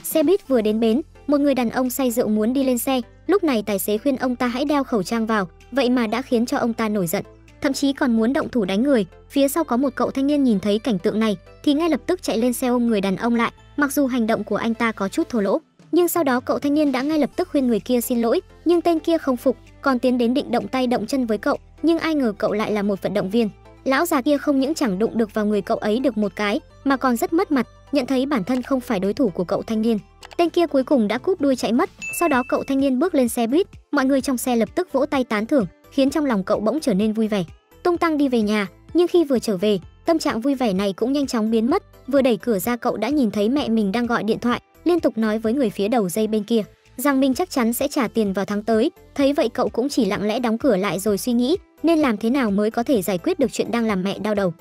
Xe buýt vừa đến bến, một người đàn ông say rượu muốn đi lên xe, lúc này tài xế khuyên ông ta hãy đeo khẩu trang vào, vậy mà đã khiến cho ông ta nổi giận, thậm chí còn muốn động thủ đánh người. Phía sau có một cậu thanh niên nhìn thấy cảnh tượng này thì ngay lập tức chạy lên xe ôm người đàn ông lại, mặc dù hành động của anh ta có chút thô lỗ, nhưng sau đó cậu thanh niên đã ngay lập tức khuyên người kia xin lỗi, nhưng tên kia không phục, còn tiến đến định động tay động chân với cậu, nhưng ai ngờ cậu lại là một vận động viên. Lão già kia không những chẳng đụng được vào người cậu ấy được một cái, mà còn rất mất mặt, nhận thấy bản thân không phải đối thủ của cậu thanh niên. Tên kia cuối cùng đã cúp đuôi chạy mất. Sau đó cậu thanh niên bước lên xe buýt, mọi người trong xe lập tức vỗ tay tán thưởng, khiến trong lòng cậu bỗng trở nên vui vẻ. Tung tăng đi về nhà, nhưng khi vừa trở về, tâm trạng vui vẻ này cũng nhanh chóng biến mất. Vừa đẩy cửa ra cậu đã nhìn thấy mẹ mình đang gọi điện thoại, liên tục nói với người phía đầu dây bên kia rằng mình chắc chắn sẽ trả tiền vào tháng tới. Thấy vậy cậu cũng chỉ lặng lẽ đóng cửa lại rồi suy nghĩ nên làm thế nào mới có thể giải quyết được chuyện đang làm mẹ đau đầu.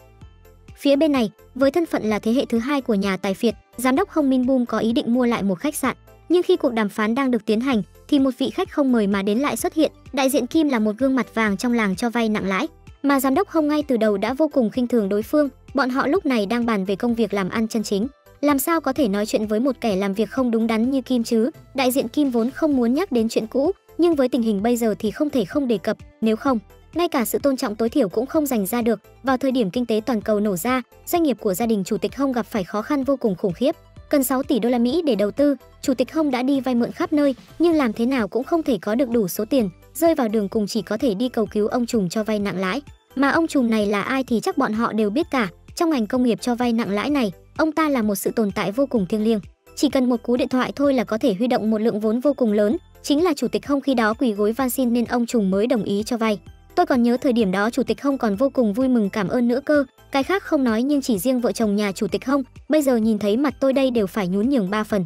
Phía bên này, với thân phận là thế hệ thứ hai của nhà tài phiệt, giám đốc Hong Min Boom có ý định mua lại một khách sạn. Nhưng khi cuộc đàm phán đang được tiến hành thì một vị khách không mời mà đến lại xuất hiện. Đại diện Kim là một gương mặt vàng trong làng cho vay nặng lãi, mà giám đốc Hong ngay từ đầu đã vô cùng khinh thường đối phương. Bọn họ lúc này đang bàn về công việc làm ăn chân chính, làm sao có thể nói chuyện với một kẻ làm việc không đúng đắn như Kim chứ. Đại diện Kim vốn không muốn nhắc đến chuyện cũ, nhưng với tình hình bây giờ thì không thể không đề cập, nếu không ngay cả sự tôn trọng tối thiểu cũng không dành ra được. Vào thời điểm kinh tế toàn cầu nổ ra, doanh nghiệp của gia đình chủ tịch Hong gặp phải khó khăn vô cùng khủng khiếp, cần 6 tỷ đô la Mỹ để đầu tư. Chủ tịch Hong đã đi vay mượn khắp nơi, nhưng làm thế nào cũng không thể có được đủ số tiền, rơi vào đường cùng chỉ có thể đi cầu cứu ông trùm cho vay nặng lãi. Mà ông trùm này là ai thì chắc bọn họ đều biết cả. Trong ngành công nghiệp cho vay nặng lãi này, ông ta là một sự tồn tại vô cùng thiêng liêng, chỉ cần một cú điện thoại thôi là có thể huy động một lượng vốn vô cùng lớn. Chính là chủ tịch Hong khi đó quỳ gối van xin nên ông trùm mới đồng ý cho vay. Tôi còn nhớ thời điểm đó chủ tịch Hong còn vô cùng vui mừng cảm ơn nữa cơ. Cái khác không nói, nhưng chỉ riêng vợ chồng nhà chủ tịch Hong bây giờ nhìn thấy mặt tôi đây đều phải nhún nhường 3 phần.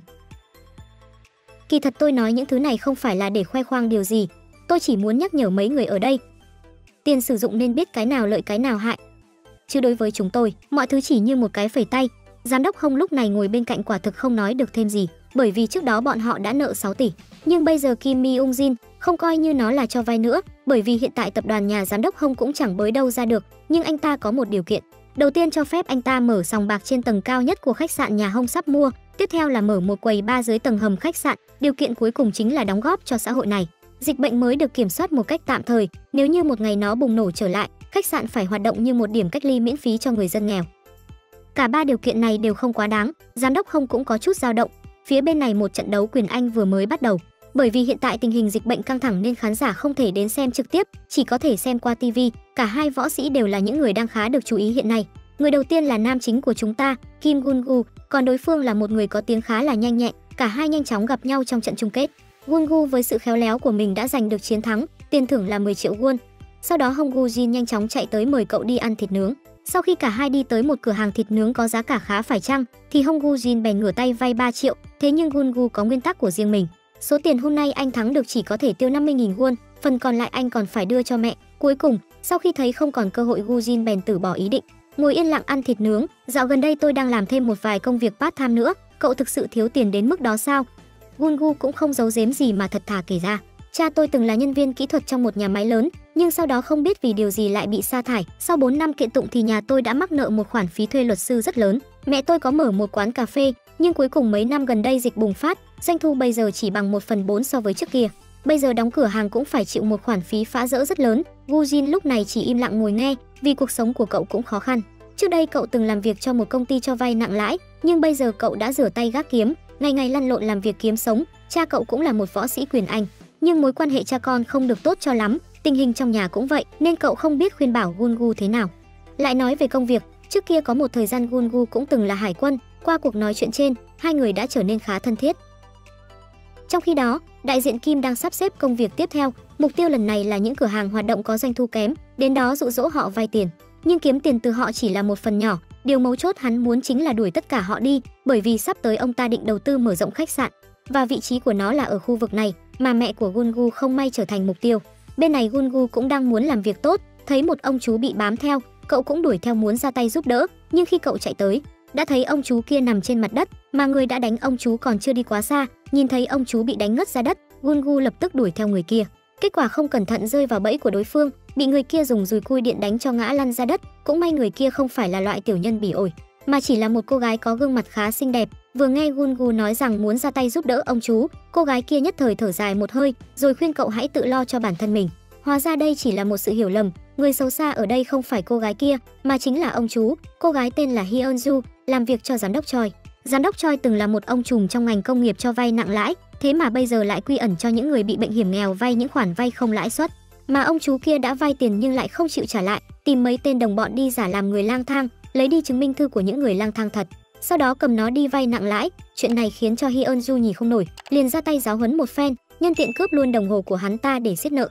Kỳ thật tôi nói những thứ này không phải là để khoe khoang điều gì, tôi chỉ muốn nhắc nhở mấy người ở đây, tiền sử dụng nên biết cái nào lợi cái nào hại, chứ đối với chúng tôi mọi thứ chỉ như một cái phẩy tay. Giám đốc Hong lúc này ngồi bên cạnh quả thực không nói được thêm gì, bởi vì trước đó bọn họ đã nợ 6 tỷ, nhưng bây giờ Kim Mi Ung Jin không coi như nó là cho vay nữa, bởi vì hiện tại tập đoàn nhà giám đốc Hong cũng chẳng bới đâu ra được. Nhưng anh ta có một điều kiện, đầu tiên cho phép anh ta mở sòng bạc trên tầng cao nhất của khách sạn nhà Hong sắp mua, tiếp theo là mở một quầy bar dưới tầng hầm khách sạn, điều kiện cuối cùng chính là đóng góp cho xã hội này. Dịch bệnh mới được kiểm soát một cách tạm thời, nếu như một ngày nó bùng nổ trở lại, khách sạn phải hoạt động như một điểm cách ly miễn phí cho người dân nghèo. Cả ba điều kiện này đều không quá đáng, giám đốc Hong cũng có chút dao động. Phía bên này một trận đấu quyền Anh vừa mới bắt đầu, bởi vì hiện tại tình hình dịch bệnh căng thẳng nên khán giả không thể đến xem trực tiếp, chỉ có thể xem qua TV. Cả hai võ sĩ đều là những người đang khá được chú ý hiện nay. Người đầu tiên là nam chính của chúng ta, Kim Gun-gu, còn đối phương là một người có tiếng khá là nhanh nhẹn. Cả hai nhanh chóng gặp nhau trong trận chung kết. Gun-gu với sự khéo léo của mình đã giành được chiến thắng, tiền thưởng là 10 triệu won. Sau đó Hong Gu-jin nhanh chóng chạy tới mời cậu đi ăn thịt nướng. Sau khi cả hai đi tới một cửa hàng thịt nướng có giá cả khá phải chăng, thì Hong Gu-jin bèn ngửa tay vay 3 triệu. Thế nhưng Gun-gu có nguyên tắc của riêng mình, số tiền hôm nay anh thắng được chỉ có thể tiêu 50.000 won, phần còn lại anh còn phải đưa cho mẹ. Cuối cùng, sau khi thấy không còn cơ hội, Gu-jin bèn từ bỏ ý định, ngồi yên lặng ăn thịt nướng. Dạo gần đây tôi đang làm thêm một vài công việc part time nữa, cậu thực sự thiếu tiền đến mức đó sao? Gun-gu cũng không giấu giếm gì mà thật thà kể ra. Cha tôi từng là nhân viên kỹ thuật trong một nhà máy lớn, nhưng sau đó không biết vì điều gì lại bị sa thải. Sau 4 năm kiện tụng thì nhà tôi đã mắc nợ một khoản phí thuê luật sư rất lớn. Mẹ tôi có mở một quán cà phê, nhưng cuối cùng mấy năm gần đây dịch bùng phát, doanh thu bây giờ chỉ bằng 1/4 so với trước kia. Bây giờ đóng cửa hàng cũng phải chịu một khoản phí phá rỡ rất lớn. Gu-jin lúc này chỉ im lặng ngồi nghe, vì cuộc sống của cậu cũng khó khăn. Trước đây cậu từng làm việc cho một công ty cho vay nặng lãi, nhưng bây giờ cậu đã rửa tay gác kiếm, ngày ngày lăn lộn làm việc kiếm sống. Cha cậu cũng là một võ sĩ quyền Anh, nhưng mối quan hệ cha con không được tốt cho lắm, tình hình trong nhà cũng vậy nên cậu không biết khuyên bảo Gun-gu thế nào. Lại nói về công việc, trước kia có một thời gian Gun-gu cũng từng là hải quân, qua cuộc nói chuyện trên, hai người đã trở nên khá thân thiết. Trong khi đó, đại diện Kim đang sắp xếp công việc tiếp theo, mục tiêu lần này là những cửa hàng hoạt động có doanh thu kém, đến đó dụ dỗ họ vay tiền, nhưng kiếm tiền từ họ chỉ là một phần nhỏ, điều mấu chốt hắn muốn chính là đuổi tất cả họ đi, bởi vì sắp tới ông ta định đầu tư mở rộng khách sạn, và vị trí của nó là ở khu vực này, mà mẹ của Gun-gu không may trở thành mục tiêu. Bên này Gun-gu cũng đang muốn làm việc tốt, thấy một ông chú bị bám theo, cậu cũng đuổi theo muốn ra tay giúp đỡ, nhưng khi cậu chạy tới, đã thấy ông chú kia nằm trên mặt đất, mà người đã đánh ông chú còn chưa đi quá xa, nhìn thấy ông chú bị đánh ngất ra đất, Gun-gu lập tức đuổi theo người kia. Kết quả không cẩn thận rơi vào bẫy của đối phương, bị người kia dùng dùi cui điện đánh cho ngã lăn ra đất, cũng may người kia không phải là loại tiểu nhân bỉ ổi. mà chỉ là một cô gái có gương mặt khá xinh đẹp. Vừa nghe Gungu nói rằng muốn ra tay giúp đỡ ông chú, cô gái kia nhất thời thở dài một hơi, rồi khuyên cậu hãy tự lo cho bản thân mình. Hóa ra đây chỉ là một sự hiểu lầm, người xấu xa ở đây không phải cô gái kia, mà chính là ông chú. Cô gái tên là Hyunju, làm việc cho giám đốc Choi. Giám đốc Choi từng là một ông trùm trong ngành công nghiệp cho vay nặng lãi, thế mà bây giờ lại quy ẩn cho những người bị bệnh hiểm nghèo vay những khoản vay không lãi suất. Mà ông chú kia đã vay tiền nhưng lại không chịu trả lại, tìm mấy tên đồng bọn đi giả làm người lang thang, lấy đi chứng minh thư của những người lang thang thật, sau đó cầm nó đi vay nặng lãi. Chuyện này khiến cho Hyunju nhìn không nổi, liền ra tay giáo huấn một phen, nhân tiện cướp luôn đồng hồ của hắn ta để siết nợ.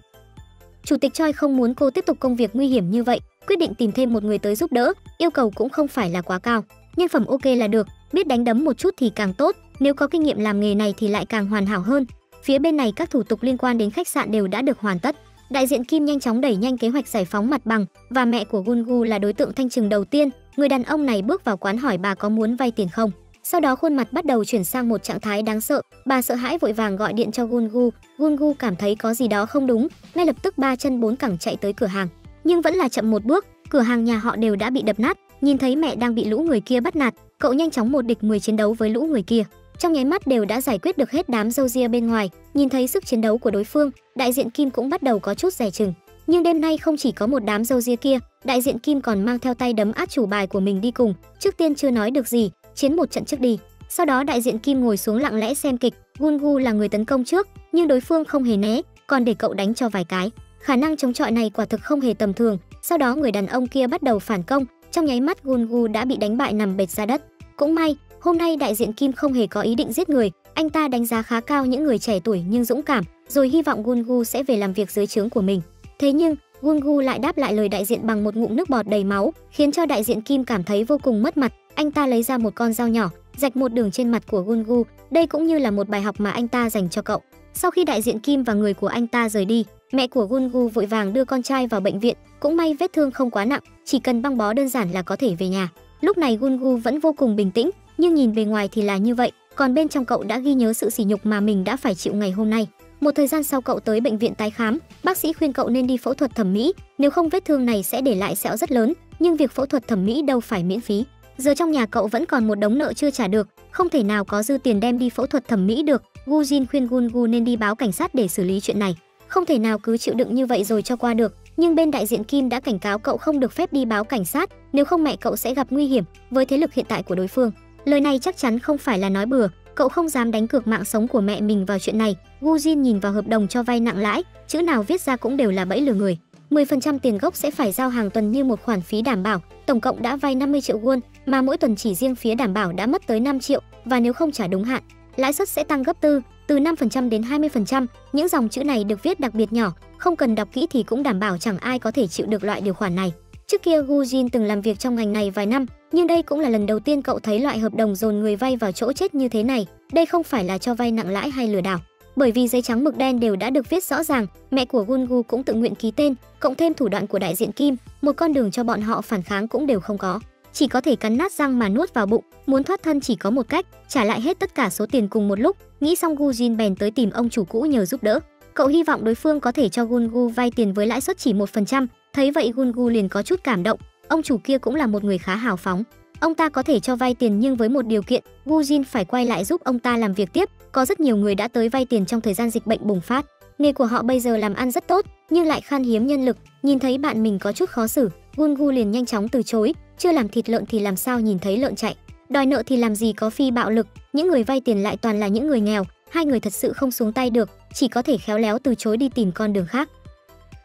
Chủ tịch Choi không muốn cô tiếp tục công việc nguy hiểm như vậy, quyết định tìm thêm một người tới giúp đỡ, yêu cầu cũng không phải là quá cao, nhân phẩm ok là được, biết đánh đấm một chút thì càng tốt, nếu có kinh nghiệm làm nghề này thì lại càng hoàn hảo hơn. Phía bên này các thủ tục liên quan đến khách sạn đều đã được hoàn tất. Đại diện Kim nhanh chóng đẩy nhanh kế hoạch giải phóng mặt bằng, và mẹ của Gungu là đối tượng thanh trừng đầu tiên. Người đàn ông này bước vào quán hỏi bà có muốn vay tiền không. Sau đó khuôn mặt bắt đầu chuyển sang một trạng thái đáng sợ, bà sợ hãi vội vàng gọi điện cho Gungu. Gungu cảm thấy có gì đó không đúng, ngay lập tức ba chân bốn cẳng chạy tới cửa hàng, nhưng vẫn là chậm một bước, cửa hàng nhà họ đều đã bị đập nát. Nhìn thấy mẹ đang bị lũ người kia bắt nạt, cậu nhanh chóng một địch 10 chiến đấu với lũ người kia, trong nháy mắt đều đã giải quyết được hết đám râu ria bên ngoài. Nhìn thấy sức chiến đấu của đối phương, đại diện Kim cũng bắt đầu có chút dè chừng. Nhưng đêm nay không chỉ có một đám râu ria kia, đại diện Kim còn mang theo tay đấm át chủ bài của mình đi cùng. Trước tiên chưa nói được gì, chiến một trận trước đi. Sau đó đại diện Kim ngồi xuống lặng lẽ xem kịch. Gungu là người tấn công trước, nhưng đối phương không hề né, còn để cậu đánh cho vài cái. Khả năng chống chọi này quả thực không hề tầm thường. Sau đó người đàn ông kia bắt đầu phản công, trong nháy mắt Gungu đã bị đánh bại nằm bệt ra đất. Cũng may, hôm nay đại diện Kim không hề có ý định giết người, anh ta đánh giá khá cao những người trẻ tuổi nhưng dũng cảm, rồi hy vọng Gungu sẽ về làm việc dưới trướng của mình. Thế nhưng, Gungu lại đáp lại lời đại diện bằng một ngụm nước bọt đầy máu, khiến cho đại diện Kim cảm thấy vô cùng mất mặt. Anh ta lấy ra một con dao nhỏ, rạch một đường trên mặt của Gungu, đây cũng như là một bài học mà anh ta dành cho cậu. Sau khi đại diện Kim và người của anh ta rời đi, mẹ của Gungu vội vàng đưa con trai vào bệnh viện, cũng may vết thương không quá nặng, chỉ cần băng bó đơn giản là có thể về nhà. Lúc này Gungu vẫn vô cùng bình tĩnh, nhưng nhìn bề ngoài thì là như vậy, còn bên trong cậu đã ghi nhớ sự sỉ nhục mà mình đã phải chịu ngày hôm nay. Một thời gian sau cậu tới bệnh viện tái khám, bác sĩ khuyên cậu nên đi phẫu thuật thẩm mỹ, nếu không vết thương này sẽ để lại sẹo rất lớn, nhưng việc phẫu thuật thẩm mỹ đâu phải miễn phí. Giờ trong nhà cậu vẫn còn một đống nợ chưa trả được, không thể nào có dư tiền đem đi phẫu thuật thẩm mỹ được. Gu Jin khuyên Gungu nên đi báo cảnh sát để xử lý chuyện này, không thể nào cứ chịu đựng như vậy rồi cho qua được. Nhưng bên đại diện Kim đã cảnh cáo cậu không được phép đi báo cảnh sát, nếu không mẹ cậu sẽ gặp nguy hiểm với thế lực hiện tại của đối phương. Lời này chắc chắn không phải là nói bừa, cậu không dám đánh cược mạng sống của mẹ mình vào chuyện này. Gu Jin nhìn vào hợp đồng cho vay nặng lãi, chữ nào viết ra cũng đều là bẫy lừa người. 10% tiền gốc sẽ phải giao hàng tuần như một khoản phí đảm bảo, tổng cộng đã vay 50 triệu won, mà mỗi tuần chỉ riêng phía đảm bảo đã mất tới 5 triệu, và nếu không trả đúng hạn, lãi suất sẽ tăng gấp từ 5% đến 20%. Những dòng chữ này được viết đặc biệt nhỏ, không cần đọc kỹ thì cũng đảm bảo chẳng ai có thể chịu được loại điều khoản này. Trước kia Gu Jin từng làm việc trong ngành này vài năm, nhưng đây cũng là lần đầu tiên cậu thấy loại hợp đồng dồn người vay vào chỗ chết như thế này. Đây không phải là cho vay nặng lãi hay lừa đảo, bởi vì giấy trắng mực đen đều đã được viết rõ ràng. Mẹ của Gungu cũng tự nguyện ký tên, cộng thêm thủ đoạn của đại diện Kim, một con đường cho bọn họ phản kháng cũng đều không có, chỉ có thể cắn nát răng mà nuốt vào bụng. Muốn thoát thân chỉ có một cách, trả lại hết tất cả số tiền cùng một lúc. Nghĩ xong Gu Jin bèn tới tìm ông chủ cũ nhờ giúp đỡ. Cậu hy vọng đối phương có thể cho Gungu vay tiền với lãi suất chỉ 1%. Thấy vậy Gungu liền có chút cảm động. Ông chủ kia cũng là một người khá hào phóng, ông ta có thể cho vay tiền nhưng với một điều kiện, Gu Jin phải quay lại giúp ông ta làm việc tiếp. Có rất nhiều người đã tới vay tiền trong thời gian dịch bệnh bùng phát, nghề của họ bây giờ làm ăn rất tốt nhưng lại khan hiếm nhân lực. Nhìn thấy bạn mình có chút khó xử, Gungu liền nhanh chóng từ chối. Chưa làm thịt lợn thì làm sao nhìn thấy lợn chạy, đòi nợ thì làm gì có phi bạo lực. Những người vay tiền lại toàn là những người nghèo, hai người thật sự không xuống tay được, chỉ có thể khéo léo từ chối đi tìm con đường khác.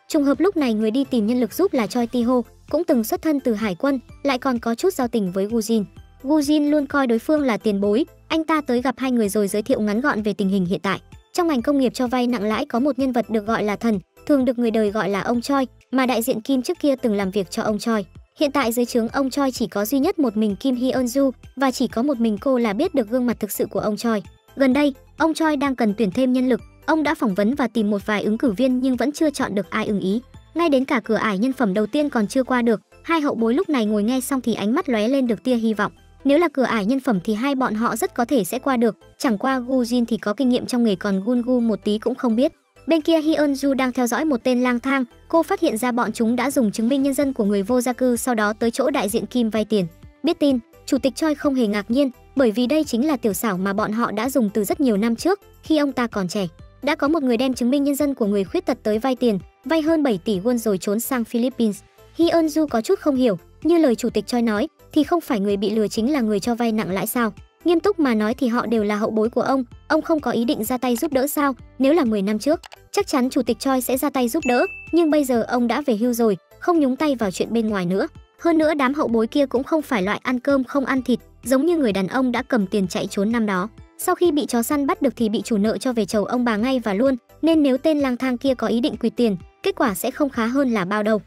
Trùng hợp lúc này người đi tìm nhân lực giúp là Choi Tae-ho, cũng từng xuất thân từ hải quân, lại còn có chút giao tình với Gu Jin. Gu Jin luôn coi đối phương là tiền bối, anh ta tới gặp hai người rồi giới thiệu ngắn gọn về tình hình hiện tại. Trong ngành công nghiệp cho vay nặng lãi có một nhân vật được gọi là thần, thường được người đời gọi là ông Choi, mà đại diện Kim trước kia từng làm việc cho ông Choi. Hiện tại dưới trướng ông Choi chỉ có duy nhất một mình Kim Hyunju, và chỉ có một mình cô là biết được gương mặt thực sự của ông Choi. Gần đây, ông Choi đang cần tuyển thêm nhân lực, ông đã phỏng vấn và tìm một vài ứng cử viên nhưng vẫn chưa chọn được ai ưng ý. Ngay đến cả cửa ải nhân phẩm đầu tiên còn chưa qua được. Hai hậu bối lúc này ngồi nghe xong thì ánh mắt lóe lên được tia hy vọng. Nếu là cửa ải nhân phẩm thì hai bọn họ rất có thể sẽ qua được, chẳng qua Gu Jin thì có kinh nghiệm trong nghề, còn Gungu một tí cũng không biết. Bên kia Hyunju đang theo dõi một tên lang thang, cô phát hiện ra bọn chúng đã dùng chứng minh nhân dân của người vô gia cư, sau đó tới chỗ đại diện Kim vay tiền. Biết tin, Chủ tịch Choi không hề ngạc nhiên, bởi vì đây chính là tiểu xảo mà bọn họ đã dùng từ rất nhiều năm trước, khi ông ta còn trẻ. Đã có một người đem chứng minh nhân dân của người khuyết tật tới vay tiền, vay hơn 7 tỷ won rồi trốn sang Philippines. Hyun-ju có chút không hiểu, như lời chủ tịch Choi nói, thì không phải người bị lừa chính là người cho vay nặng lãi sao? Nghiêm túc mà nói thì họ đều là hậu bối của ông không có ý định ra tay giúp đỡ sao? Nếu là 10 năm trước, chắc chắn chủ tịch Choi sẽ ra tay giúp đỡ, nhưng bây giờ ông đã về hưu rồi, không nhúng tay vào chuyện bên ngoài nữa. Hơn nữa đám hậu bối kia cũng không phải loại ăn cơm không ăn thịt, giống như người đàn ông đã cầm tiền chạy trốn năm đó. Sau khi bị chó săn bắt được thì bị chủ nợ cho về chầu ông bà ngay và luôn, nên nếu tên lang thang kia có ý định quỵt tiền, kết quả sẽ không khá hơn là bao đâu.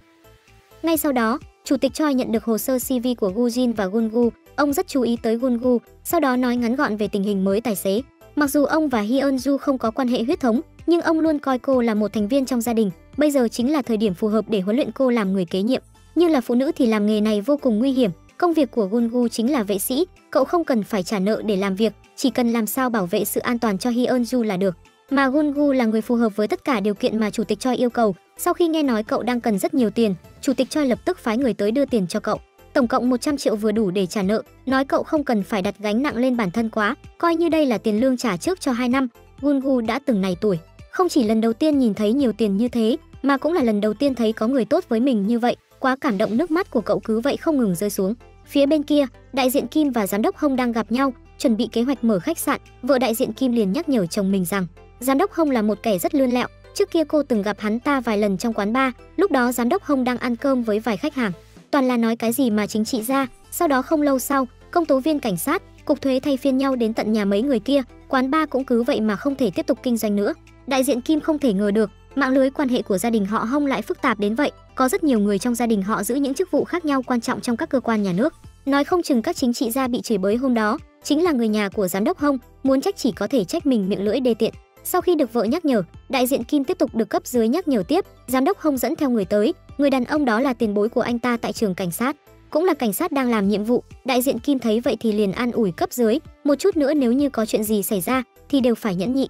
Ngay sau đó, chủ tịch Choi nhận được hồ sơ CV của Gu Jin và Gun-gu, ông rất chú ý tới Gun-gu, sau đó nói ngắn gọn về tình hình mới tài xế. Mặc dù ông và Hyun-ju không có quan hệ huyết thống, nhưng ông luôn coi cô là một thành viên trong gia đình, bây giờ chính là thời điểm phù hợp để huấn luyện cô làm người kế nhiệm. Như là phụ nữ thì làm nghề này vô cùng nguy hiểm, công việc của Gun-gu chính là vệ sĩ, cậu không cần phải trả nợ để làm việc, chỉ cần làm sao bảo vệ sự an toàn cho Hyun-ju là được. Mà Gun-gu là người phù hợp với tất cả điều kiện mà chủ tịch Choi yêu cầu. Sau khi nghe nói cậu đang cần rất nhiều tiền, chủ tịch Choi lập tức phái người tới đưa tiền cho cậu. Tổng cộng 100 triệu vừa đủ để trả nợ, nói cậu không cần phải đặt gánh nặng lên bản thân quá, coi như đây là tiền lương trả trước cho 2 năm. Gun-gu đã từng này tuổi, không chỉ lần đầu tiên nhìn thấy nhiều tiền như thế, mà cũng là lần đầu tiên thấy có người tốt với mình như vậy, quá cảm động, nước mắt của cậu cứ vậy không ngừng rơi xuống. Phía bên kia, đại diện Kim và giám đốc Hong đang gặp nhau, chuẩn bị kế hoạch mở khách sạn. Vợ đại diện Kim liền nhắc nhở chồng mình rằng, giám đốc Hong là một kẻ rất lươn lẹo, trước kia cô từng gặp hắn ta vài lần trong quán bar, lúc đó giám đốc Hong đang ăn cơm với vài khách hàng, toàn là nói cái gì mà chính trị ra. Sau đó không lâu sau, công tố viên cảnh sát, cục thuế thay phiên nhau đến tận nhà mấy người kia, quán bar cũng cứ vậy mà không thể tiếp tục kinh doanh nữa. Đại diện Kim không thể ngờ được, mạng lưới quan hệ của gia đình họ Hong lại phức tạp đến vậy, có rất nhiều người trong gia đình họ giữ những chức vụ khác nhau quan trọng trong các cơ quan nhà nước. Nói không chừng các chính trị gia bị chửi bới hôm đó chính là người nhà của giám đốc Hong, muốn trách chỉ có thể trách mình miệng lưỡi đê tiện. Sau khi được vợ nhắc nhở, đại diện Kim tiếp tục được cấp dưới nhắc nhở tiếp, giám đốc Hong dẫn theo người tới, người đàn ông đó là tiền bối của anh ta tại trường cảnh sát, cũng là cảnh sát đang làm nhiệm vụ. Đại diện Kim thấy vậy thì liền an ủi cấp dưới, một chút nữa nếu như có chuyện gì xảy ra thì đều phải nhẫn nhịn.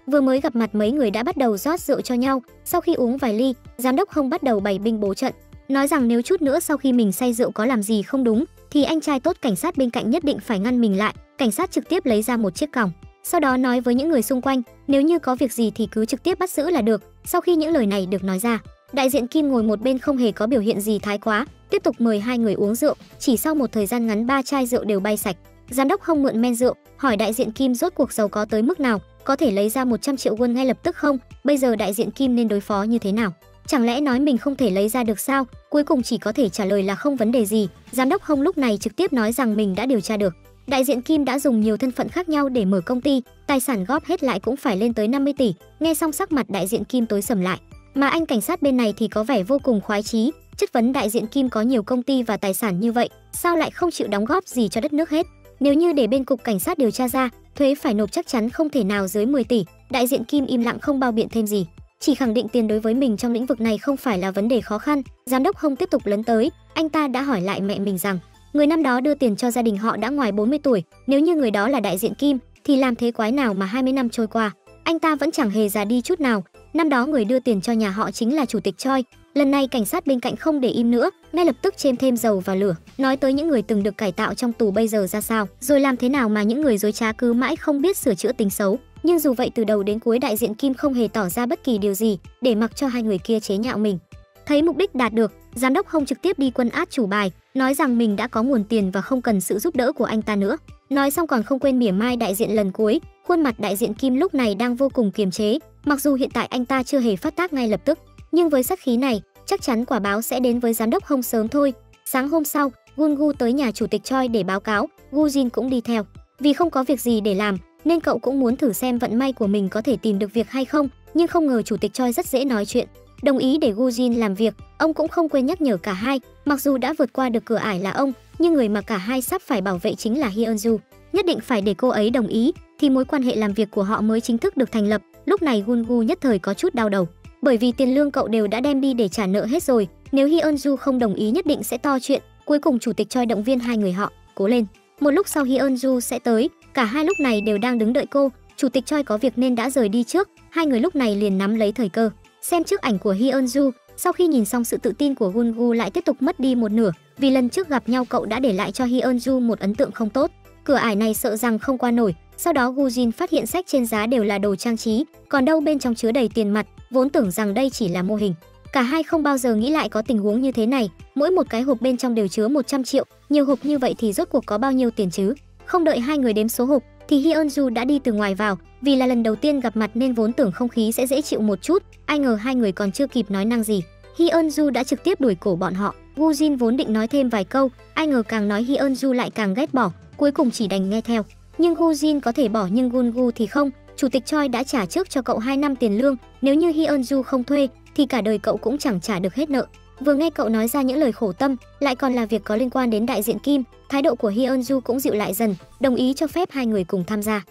Vừa mới gặp mặt mấy người đã bắt đầu rót rượu cho nhau, sau khi uống vài ly, giám đốc Hong bắt đầu bày binh bố trận, nói rằng nếu chút nữa sau khi mình say rượu có làm gì không đúng thì anh trai tốt cảnh sát bên cạnh nhất định phải ngăn mình lại. Cảnh sát trực tiếp lấy ra một chiếc còng, sau đó nói với những người xung quanh, nếu như có việc gì thì cứ trực tiếp bắt giữ là được. Sau khi những lời này được nói ra, đại diện Kim ngồi một bên không hề có biểu hiện gì thái quá, tiếp tục mời hai người uống rượu. Chỉ sau một thời gian ngắn 3 chai rượu đều bay sạch. Giám đốc Hong mượn men rượu, hỏi đại diện Kim rốt cuộc giàu có tới mức nào, có thể lấy ra 100 triệu won ngay lập tức không? Bây giờ đại diện Kim nên đối phó như thế nào? Chẳng lẽ nói mình không thể lấy ra được sao? Cuối cùng chỉ có thể trả lời là không vấn đề gì. Giám đốc Hong lúc này trực tiếp nói rằng mình đã điều tra được, đại diện Kim đã dùng nhiều thân phận khác nhau để mở công ty, tài sản góp hết lại cũng phải lên tới 50 tỷ. Nghe xong sắc mặt đại diện Kim tối sầm lại, mà anh cảnh sát bên này thì có vẻ vô cùng khoái chí, chất vấn đại diện Kim có nhiều công ty và tài sản như vậy, sao lại không chịu đóng góp gì cho đất nước hết? Nếu như để bên cục cảnh sát điều tra ra, thuế phải nộp chắc chắn không thể nào dưới 10 tỷ. Đại diện Kim im lặng không bao biện thêm gì, chỉ khẳng định tiền đối với mình trong lĩnh vực này không phải là vấn đề khó khăn. Giám đốc Hong tiếp tục lấn tới, anh ta đã hỏi lại mẹ mình rằng, người năm đó đưa tiền cho gia đình họ đã ngoài 40 tuổi, nếu như người đó là đại diện Kim thì làm thế quái nào mà 20 năm trôi qua, anh ta vẫn chẳng hề già đi chút nào. Năm đó người đưa tiền cho nhà họ chính là chủ tịch Choi. Lần này cảnh sát bên cạnh không để im nữa, ngay lập tức chêm thêm dầu vào lửa, nói tới những người từng được cải tạo trong tù bây giờ ra sao, rồi làm thế nào mà những người dối trá cứ mãi không biết sửa chữa tính xấu. Nhưng dù vậy từ đầu đến cuối đại diện Kim không hề tỏ ra bất kỳ điều gì, để mặc cho hai người kia chế nhạo mình. Thấy mục đích đạt được, giám đốc Hong trực tiếp đi quân át chủ bài, nói rằng mình đã có nguồn tiền và không cần sự giúp đỡ của anh ta nữa. Nói xong còn không quên mỉa mai đại diện lần cuối. Khuôn mặt đại diện Kim lúc này đang vô cùng kiềm chế, mặc dù hiện tại anh ta chưa hề phát tác ngay lập tức, nhưng với sát khí này, chắc chắn quả báo sẽ đến với giám đốc Hong sớm thôi. Sáng hôm sau, Gun-gu tới nhà chủ tịch Choi để báo cáo, Gu Jin cũng đi theo. Vì không có việc gì để làm, nên cậu cũng muốn thử xem vận may của mình có thể tìm được việc hay không, nhưng không ngờ chủ tịch Choi rất dễ nói chuyện, đồng ý để Gu Jin làm việc. Ông cũng không quên nhắc nhở cả hai, mặc dù đã vượt qua được cửa ải là ông, nhưng người mà cả hai sắp phải bảo vệ chính là Hyun-ju, nhất định phải để cô ấy đồng ý thì mối quan hệ làm việc của họ mới chính thức được thành lập. Lúc này Gun-gu nhất thời có chút đau đầu, bởi vì tiền lương cậu đều đã đem đi để trả nợ hết rồi, nếu Hyun-ju không đồng ý nhất định sẽ to chuyện. Cuối cùng chủ tịch Choi động viên hai người họ, cố lên. Một lúc sau Hyun-ju sẽ tới, cả hai lúc này đều đang đứng đợi cô. Chủ tịch Choi có việc nên đã rời đi trước, hai người lúc này liền nắm lấy thời cơ, xem trước ảnh của Hyun-ju, Sau khi nhìn xong sự tự tin của Gungu lại tiếp tục mất đi một nửa, vì lần trước gặp nhau cậu đã để lại cho Hyunju một ấn tượng không tốt. Cửa ải này sợ rằng không qua nổi. Sau đó Gujin phát hiện sách trên giá đều là đồ trang trí, còn đâu bên trong chứa đầy tiền mặt, vốn tưởng rằng đây chỉ là mô hình. Cả hai không bao giờ nghĩ lại có tình huống như thế này, mỗi một cái hộp bên trong đều chứa 100 triệu, nhiều hộp như vậy thì rốt cuộc có bao nhiêu tiền chứ? Không đợi hai người đếm số hộp thì Hyunju đã đi từ ngoài vào, vì là lần đầu tiên gặp mặt nên vốn tưởng không khí sẽ dễ chịu một chút, ai ngờ hai người còn chưa kịp nói năng gì, Hyunju đã trực tiếp đuổi cổ bọn họ. Gujin vốn định nói thêm vài câu, ai ngờ càng nói Hyunju lại càng ghét bỏ, cuối cùng chỉ đành nghe theo. Nhưng Gujin có thể bỏ nhưng Gungu thì không. Chủ tịch Choi đã trả trước cho cậu 2 năm tiền lương, nếu như Hyunju không thuê thì cả đời cậu cũng chẳng trả được hết nợ. Vừa nghe cậu nói ra những lời khổ tâm, lại còn là việc có liên quan đến đại diện Kim, thái độ của Hyunju cũng dịu lại dần, đồng ý cho phép hai người cùng tham gia.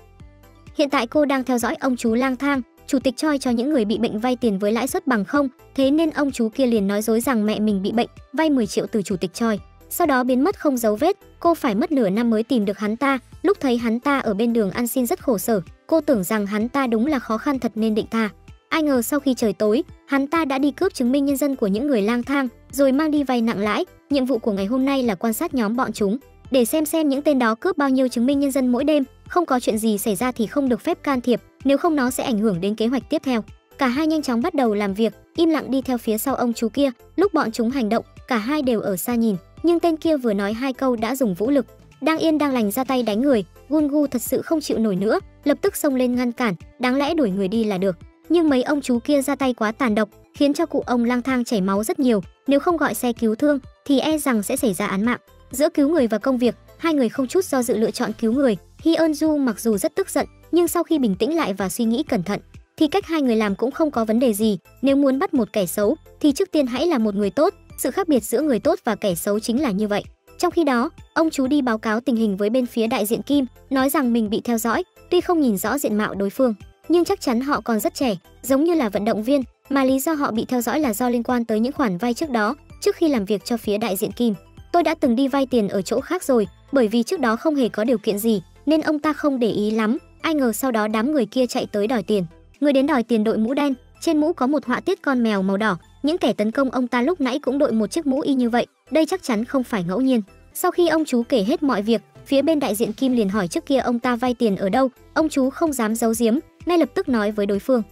Hiện tại cô đang theo dõi ông chú lang thang, chủ tịch Choi cho những người bị bệnh vay tiền với lãi suất bằng không, thế nên ông chú kia liền nói dối rằng mẹ mình bị bệnh, vay 10 triệu từ chủ tịch Choi. Sau đó biến mất không dấu vết, cô phải mất nửa năm mới tìm được hắn ta. Lúc thấy hắn ta ở bên đường ăn xin rất khổ sở, cô tưởng rằng hắn ta đúng là khó khăn thật nên định tha. Ai ngờ sau khi trời tối, hắn ta đã đi cướp chứng minh nhân dân của những người lang thang, rồi mang đi vay nặng lãi. Nhiệm vụ của ngày hôm nay là quan sát nhóm bọn chúng, để xem những tên đó cướp bao nhiêu chứng minh nhân dân mỗi đêm. Không có chuyện gì xảy ra thì không được phép can thiệp, nếu không nó sẽ ảnh hưởng đến kế hoạch tiếp theo. Cả hai nhanh chóng bắt đầu làm việc, im lặng đi theo phía sau ông chú kia. Lúc bọn chúng hành động, cả hai đều ở xa nhìn, nhưng tên kia vừa nói 2 câu đã dùng vũ lực, đang yên đang lành ra tay đánh người. Gungu thật sự không chịu nổi nữa, lập tức xông lên ngăn cản, đáng lẽ đuổi người đi là được, nhưng mấy ông chú kia ra tay quá tàn độc, khiến cho cụ ông lang thang chảy máu rất nhiều, nếu không gọi xe cứu thương thì e rằng sẽ xảy ra án mạng. Giữa cứu người và công việc, hai người không chút do dự lựa chọn cứu người. Hyunju mặc dù rất tức giận, nhưng sau khi bình tĩnh lại và suy nghĩ cẩn thận thì cách hai người làm cũng không có vấn đề gì. Nếu muốn bắt một kẻ xấu thì trước tiên hãy là một người tốt, sự khác biệt giữa người tốt và kẻ xấu chính là như vậy. Trong khi đó, ông chú đi báo cáo tình hình với bên phía đại diện Kim, nói rằng mình bị theo dõi, tuy không nhìn rõ diện mạo đối phương, nhưng chắc chắn họ còn rất trẻ, giống như là vận động viên, mà lý do họ bị theo dõi là do liên quan tới những khoản vay trước đó. Trước khi làm việc cho phía đại diện Kim, tôi đã từng đi vay tiền ở chỗ khác rồi, bởi vì trước đó không hề có điều kiện gì nên ông ta không để ý lắm. Ai ngờ sau đó đám người kia chạy tới đòi tiền. Người đến đòi tiền đội mũ đen, trên mũ có một họa tiết con mèo màu đỏ. Những kẻ tấn công ông ta lúc nãy cũng đội một chiếc mũ y như vậy, đây chắc chắn không phải ngẫu nhiên. Sau khi ông chú kể hết mọi việc, phía bên đại diện Kim liền hỏi trước kia ông ta vay tiền ở đâu. Ông chú không dám giấu giếm, ngay lập tức nói với đối phương.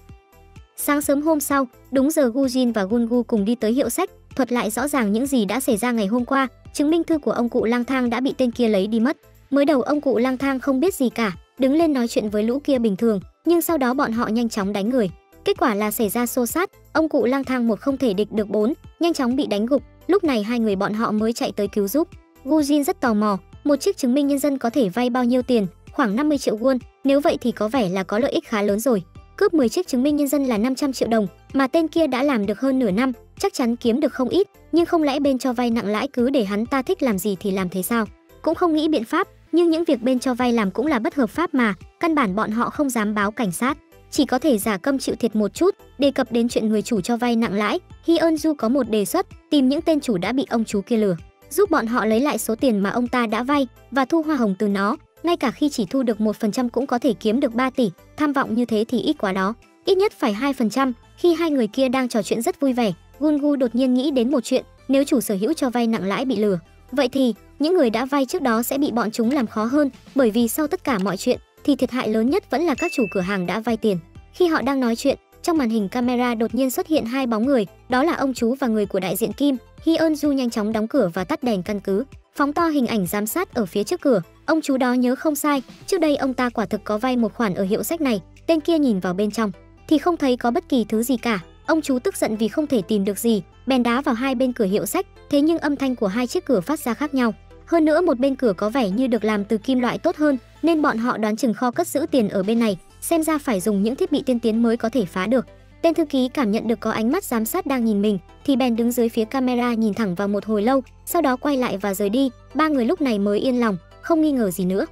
Sáng sớm hôm sau, đúng giờ Gujin và Gungu cùng đi tới hiệu sách, thuật lại rõ ràng những gì đã xảy ra ngày hôm qua. Chứng minh thư của ông cụ lang thang đã bị tên kia lấy đi mất. Mới đầu ông cụ lang thang không biết gì cả, đứng lên nói chuyện với lũ kia bình thường, nhưng sau đó bọn họ nhanh chóng đánh người. Kết quả là xảy ra xô xát, ông cụ lang thang 1 không thể địch được 4, nhanh chóng bị đánh gục. Lúc này hai người bọn họ mới chạy tới cứu giúp. Gujin rất tò mò, một chiếc chứng minh nhân dân có thể vay bao nhiêu tiền? Khoảng 50 triệu won, nếu vậy thì có vẻ là có lợi ích khá lớn rồi. Cướp 10 chiếc chứng minh nhân dân là 500 triệu đồng, mà tên kia đã làm được hơn nửa năm, chắc chắn kiếm được không ít, nhưng không lẽ bên cho vay nặng lãi cứ để hắn ta thích làm gì thì làm thế sao? Cũng không nghĩ biện pháp, nhưng những việc bên cho vay làm cũng là bất hợp pháp mà, căn bản bọn họ không dám báo cảnh sát, chỉ có thể giả câm chịu thiệt một chút. Đề cập đến chuyện người chủ cho vay nặng lãi, Hyunju có một đề xuất, tìm những tên chủ đã bị ông chú kia lừa, giúp bọn họ lấy lại số tiền mà ông ta đã vay và thu hoa hồng từ nó. Ngay cả khi chỉ thu được 1% cũng có thể kiếm được 3 tỷ, tham vọng như thế thì ít quá đó, ít nhất phải 2%. Khi hai người kia đang trò chuyện rất vui vẻ, Gungu đột nhiên nghĩ đến một chuyện, nếu chủ sở hữu cho vay nặng lãi bị lừa, vậy thì những người đã vay trước đó sẽ bị bọn chúng làm khó hơn, bởi vì sau tất cả mọi chuyện thì thiệt hại lớn nhất vẫn là các chủ cửa hàng đã vay tiền. Khi họ đang nói chuyện, trong màn hình camera đột nhiên xuất hiện 2 bóng người, đó là ông chú và người của đại diện Kim. Hyunju nhanh chóng đóng cửa và tắt đèn căn cứ, phóng to hình ảnh giám sát ở phía trước cửa. Ông chú đó nhớ không sai, trước đây ông ta quả thực có vay một khoản ở hiệu sách này. Tên kia nhìn vào bên trong thì không thấy có bất kỳ thứ gì cả. Ông chú tức giận vì không thể tìm được gì, bèn đá vào hai bên cửa hiệu sách. Thế nhưng âm thanh của hai chiếc cửa phát ra khác nhau. Hơn nữa một bên cửa có vẻ như được làm từ kim loại tốt hơn, nên bọn họ đoán chừng kho cất giữ tiền ở bên này, xem ra phải dùng những thiết bị tiên tiến mới có thể phá được. Tên thư ký cảm nhận được có ánh mắt giám sát đang nhìn mình, thì bèn đứng dưới phía camera nhìn thẳng vào một hồi lâu, sau đó quay lại và rời đi. Ba người lúc này mới yên lòng, không nghi ngờ gì nữa.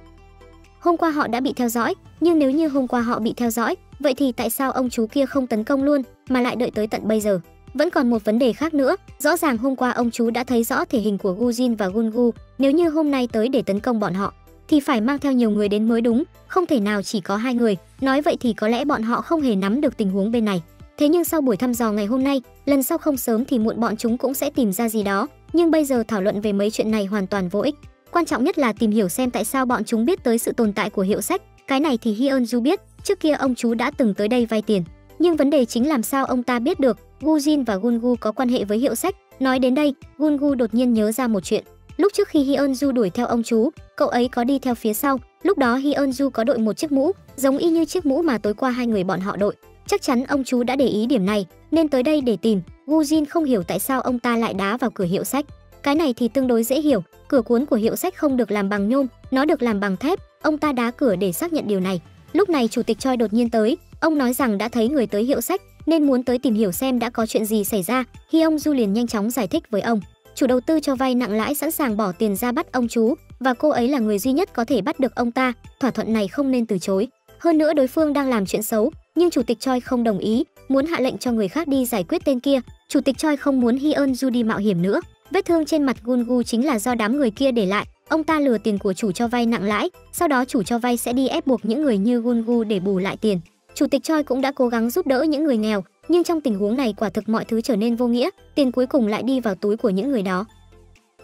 Hôm qua họ đã bị theo dõi, nhưng nếu như hôm qua họ bị theo dõi, vậy thì tại sao ông chú kia không tấn công luôn mà lại đợi tới tận bây giờ? Vẫn còn một vấn đề khác nữa, rõ ràng hôm qua ông chú đã thấy rõ thể hình của Gujin và Gungu, nếu như hôm nay tới để tấn công bọn họ thì phải mang theo nhiều người đến mới đúng, không thể nào chỉ có 2 người. Nói vậy thì có lẽ bọn họ không hề nắm được tình huống bên này. Thế nhưng sau buổi thăm dò ngày hôm nay, lần sau không sớm thì muộn bọn chúng cũng sẽ tìm ra gì đó, nhưng bây giờ thảo luận về mấy chuyện này hoàn toàn vô ích. Quan trọng nhất là tìm hiểu xem tại sao bọn chúng biết tới sự tồn tại của hiệu sách. Cái này thì Hyunju biết, trước kia ông chú đã từng tới đây vay tiền. Nhưng vấn đề chính làm sao ông ta biết được Gujin và Gungu có quan hệ với hiệu sách. Nói đến đây, Gungu đột nhiên nhớ ra một chuyện. Lúc trước khi Hyunju đuổi theo ông chú, cậu ấy có đi theo phía sau. Lúc đó Hyunju có đội một chiếc mũ, giống y như chiếc mũ mà tối qua hai người bọn họ đội. Chắc chắn ông chú đã để ý điểm này, nên tới đây để tìm. Gujin không hiểu tại sao ông ta lại đá vào cửa hiệu sách. Cái này thì tương đối dễ hiểu, cửa cuốn của hiệu sách không được làm bằng nhôm, nó được làm bằng thép. Ông ta đá cửa để xác nhận điều này. Lúc này chủ tịch Choi đột nhiên tới, ông nói rằng đã thấy người tới hiệu sách nên muốn tới tìm hiểu xem đã có chuyện gì xảy ra. Hyunju liền nhanh chóng giải thích với ông. Chủ đầu tư cho vay nặng lãi sẵn sàng bỏ tiền ra bắt ông chú, và cô ấy là người duy nhất có thể bắt được ông ta. Thỏa thuận này không nên từ chối. Hơn nữa đối phương đang làm chuyện xấu, nhưng chủ tịch Choi không đồng ý, muốn hạ lệnh cho người khác đi giải quyết tên kia. Chủ tịch Choi không muốn Hyunju đi mạo hiểm nữa. Vết thương trên mặt Gungu chính là do đám người kia để lại. Ông ta lừa tiền của chủ cho vay nặng lãi, sau đó chủ cho vay sẽ đi ép buộc những người như Gungu để bù lại tiền. Chủ tịch Choi cũng đã cố gắng giúp đỡ những người nghèo, nhưng trong tình huống này quả thực mọi thứ trở nên vô nghĩa, tiền cuối cùng lại đi vào túi của những người đó.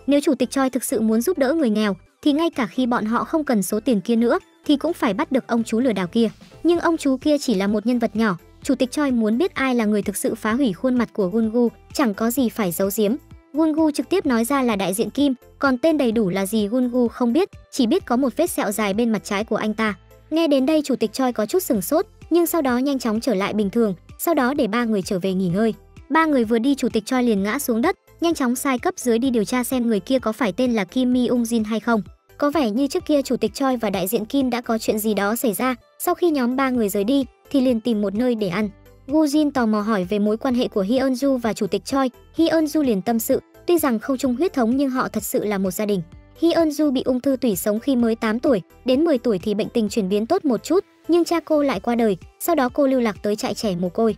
Nếu chủ tịch Choi thực sự muốn giúp đỡ người nghèo, thì ngay cả khi bọn họ không cần số tiền kia nữa, thì cũng phải bắt được ông chú lừa đảo kia. Nhưng ông chú kia chỉ là một nhân vật nhỏ, chủ tịch Choi muốn biết ai là người thực sự phá hủy khuôn mặt của Gungu, chẳng có gì phải giấu giếm. Gungu trực tiếp nói ra là đại diện Kim, còn tên đầy đủ là gì Gungu không biết, chỉ biết có một vết sẹo dài bên mặt trái của anh ta. Nghe đến đây chủ tịch Choi có chút sửng sốt, nhưng sau đó nhanh chóng trở lại bình thường, sau đó để ba người trở về nghỉ ngơi. Ba người vừa đi chủ tịch Choi liền ngã xuống đất, nhanh chóng sai cấp dưới đi điều tra xem người kia có phải tên là Kim Mi-ung-jin hay không. Có vẻ như trước kia chủ tịch Choi và đại diện Kim đã có chuyện gì đó xảy ra, sau khi nhóm ba người rời đi thì liền tìm một nơi để ăn. Gujin tò mò hỏi về mối quan hệ của Hyunju và chủ tịch Choi. Hyunju liền tâm sự, tuy rằng không chung huyết thống nhưng họ thật sự là một gia đình. Hyunju bị ung thư tủy sống khi mới 8 tuổi, đến 10 tuổi thì bệnh tình chuyển biến tốt một chút, nhưng cha cô lại qua đời, sau đó cô lưu lạc tới trại trẻ mồ côi.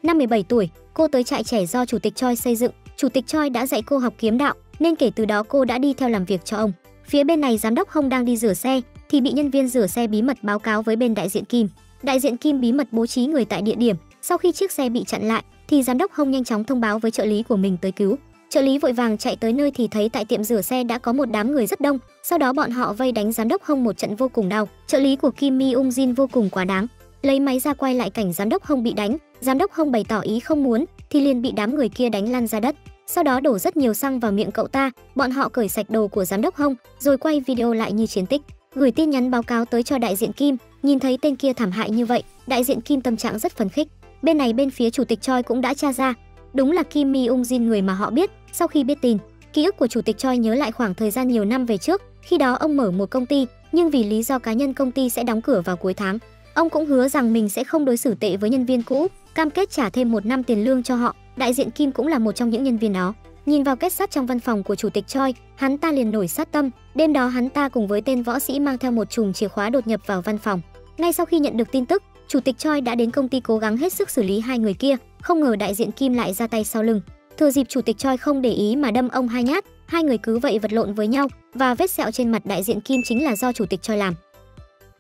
Năm 17 tuổi, cô tới trại trẻ do chủ tịch Choi xây dựng. Chủ tịch Choi đã dạy cô học kiếm đạo, nên kể từ đó cô đã đi theo làm việc cho ông. Phía bên này giám đốc Hong đang đi rửa xe thì bị nhân viên rửa xe bí mật báo cáo với bên đại diện Kim. Đại diện Kim bí mật bố trí người tại địa điểm, sau khi chiếc xe bị chặn lại thì giám đốc Hong nhanh chóng thông báo với trợ lý của mình tới cứu. Trợ lý vội vàng chạy tới nơi thì thấy tại tiệm rửa xe đã có một đám người rất đông, sau đó bọn họ vây đánh giám đốc Hong một trận vô cùng đau. Trợ lý của Kim Mi-ung-jin vô cùng quá đáng, lấy máy ra quay lại cảnh giám đốc Hong bị đánh. Giám đốc Hong bày tỏ ý không muốn thì liền bị đám người kia đánh lăn ra đất, sau đó đổ rất nhiều xăng vào miệng cậu ta. Bọn họ cởi sạch đồ của giám đốc Hong rồi quay video lại như chiến tích, gửi tin nhắn báo cáo tới cho đại diện Kim. Nhìn thấy tên kia thảm hại như vậy, đại diện Kim tâm trạng rất phấn khích. Bên này bên phía chủ tịch Choi cũng đã tra ra, đúng là Kim Mi-ung-jin người mà họ biết. Sau khi biết tin, ký ức của chủ tịch Choi nhớ lại khoảng thời gian nhiều năm về trước, khi đó ông mở một công ty, nhưng vì lý do cá nhân công ty sẽ đóng cửa vào cuối tháng. Ông cũng hứa rằng mình sẽ không đối xử tệ với nhân viên cũ, cam kết trả thêm 1 năm tiền lương cho họ. Đại diện Kim cũng là một trong những nhân viên đó. Nhìn vào kết sắt trong văn phòng của chủ tịch Choi, hắn ta liền nổi sát tâm. Đêm đó hắn ta cùng với tên võ sĩ mang theo một chùm chìa khóa đột nhập vào văn phòng. Ngay sau khi nhận được tin tức, chủ tịch Choi đã đến công ty cố gắng hết sức xử lý hai người kia, không ngờ đại diện Kim lại ra tay sau lưng. Thừa dịp chủ tịch Choi không để ý mà đâm ông 2 nhát, hai người cứ vậy vật lộn với nhau, và vết sẹo trên mặt đại diện Kim chính là do chủ tịch Choi làm.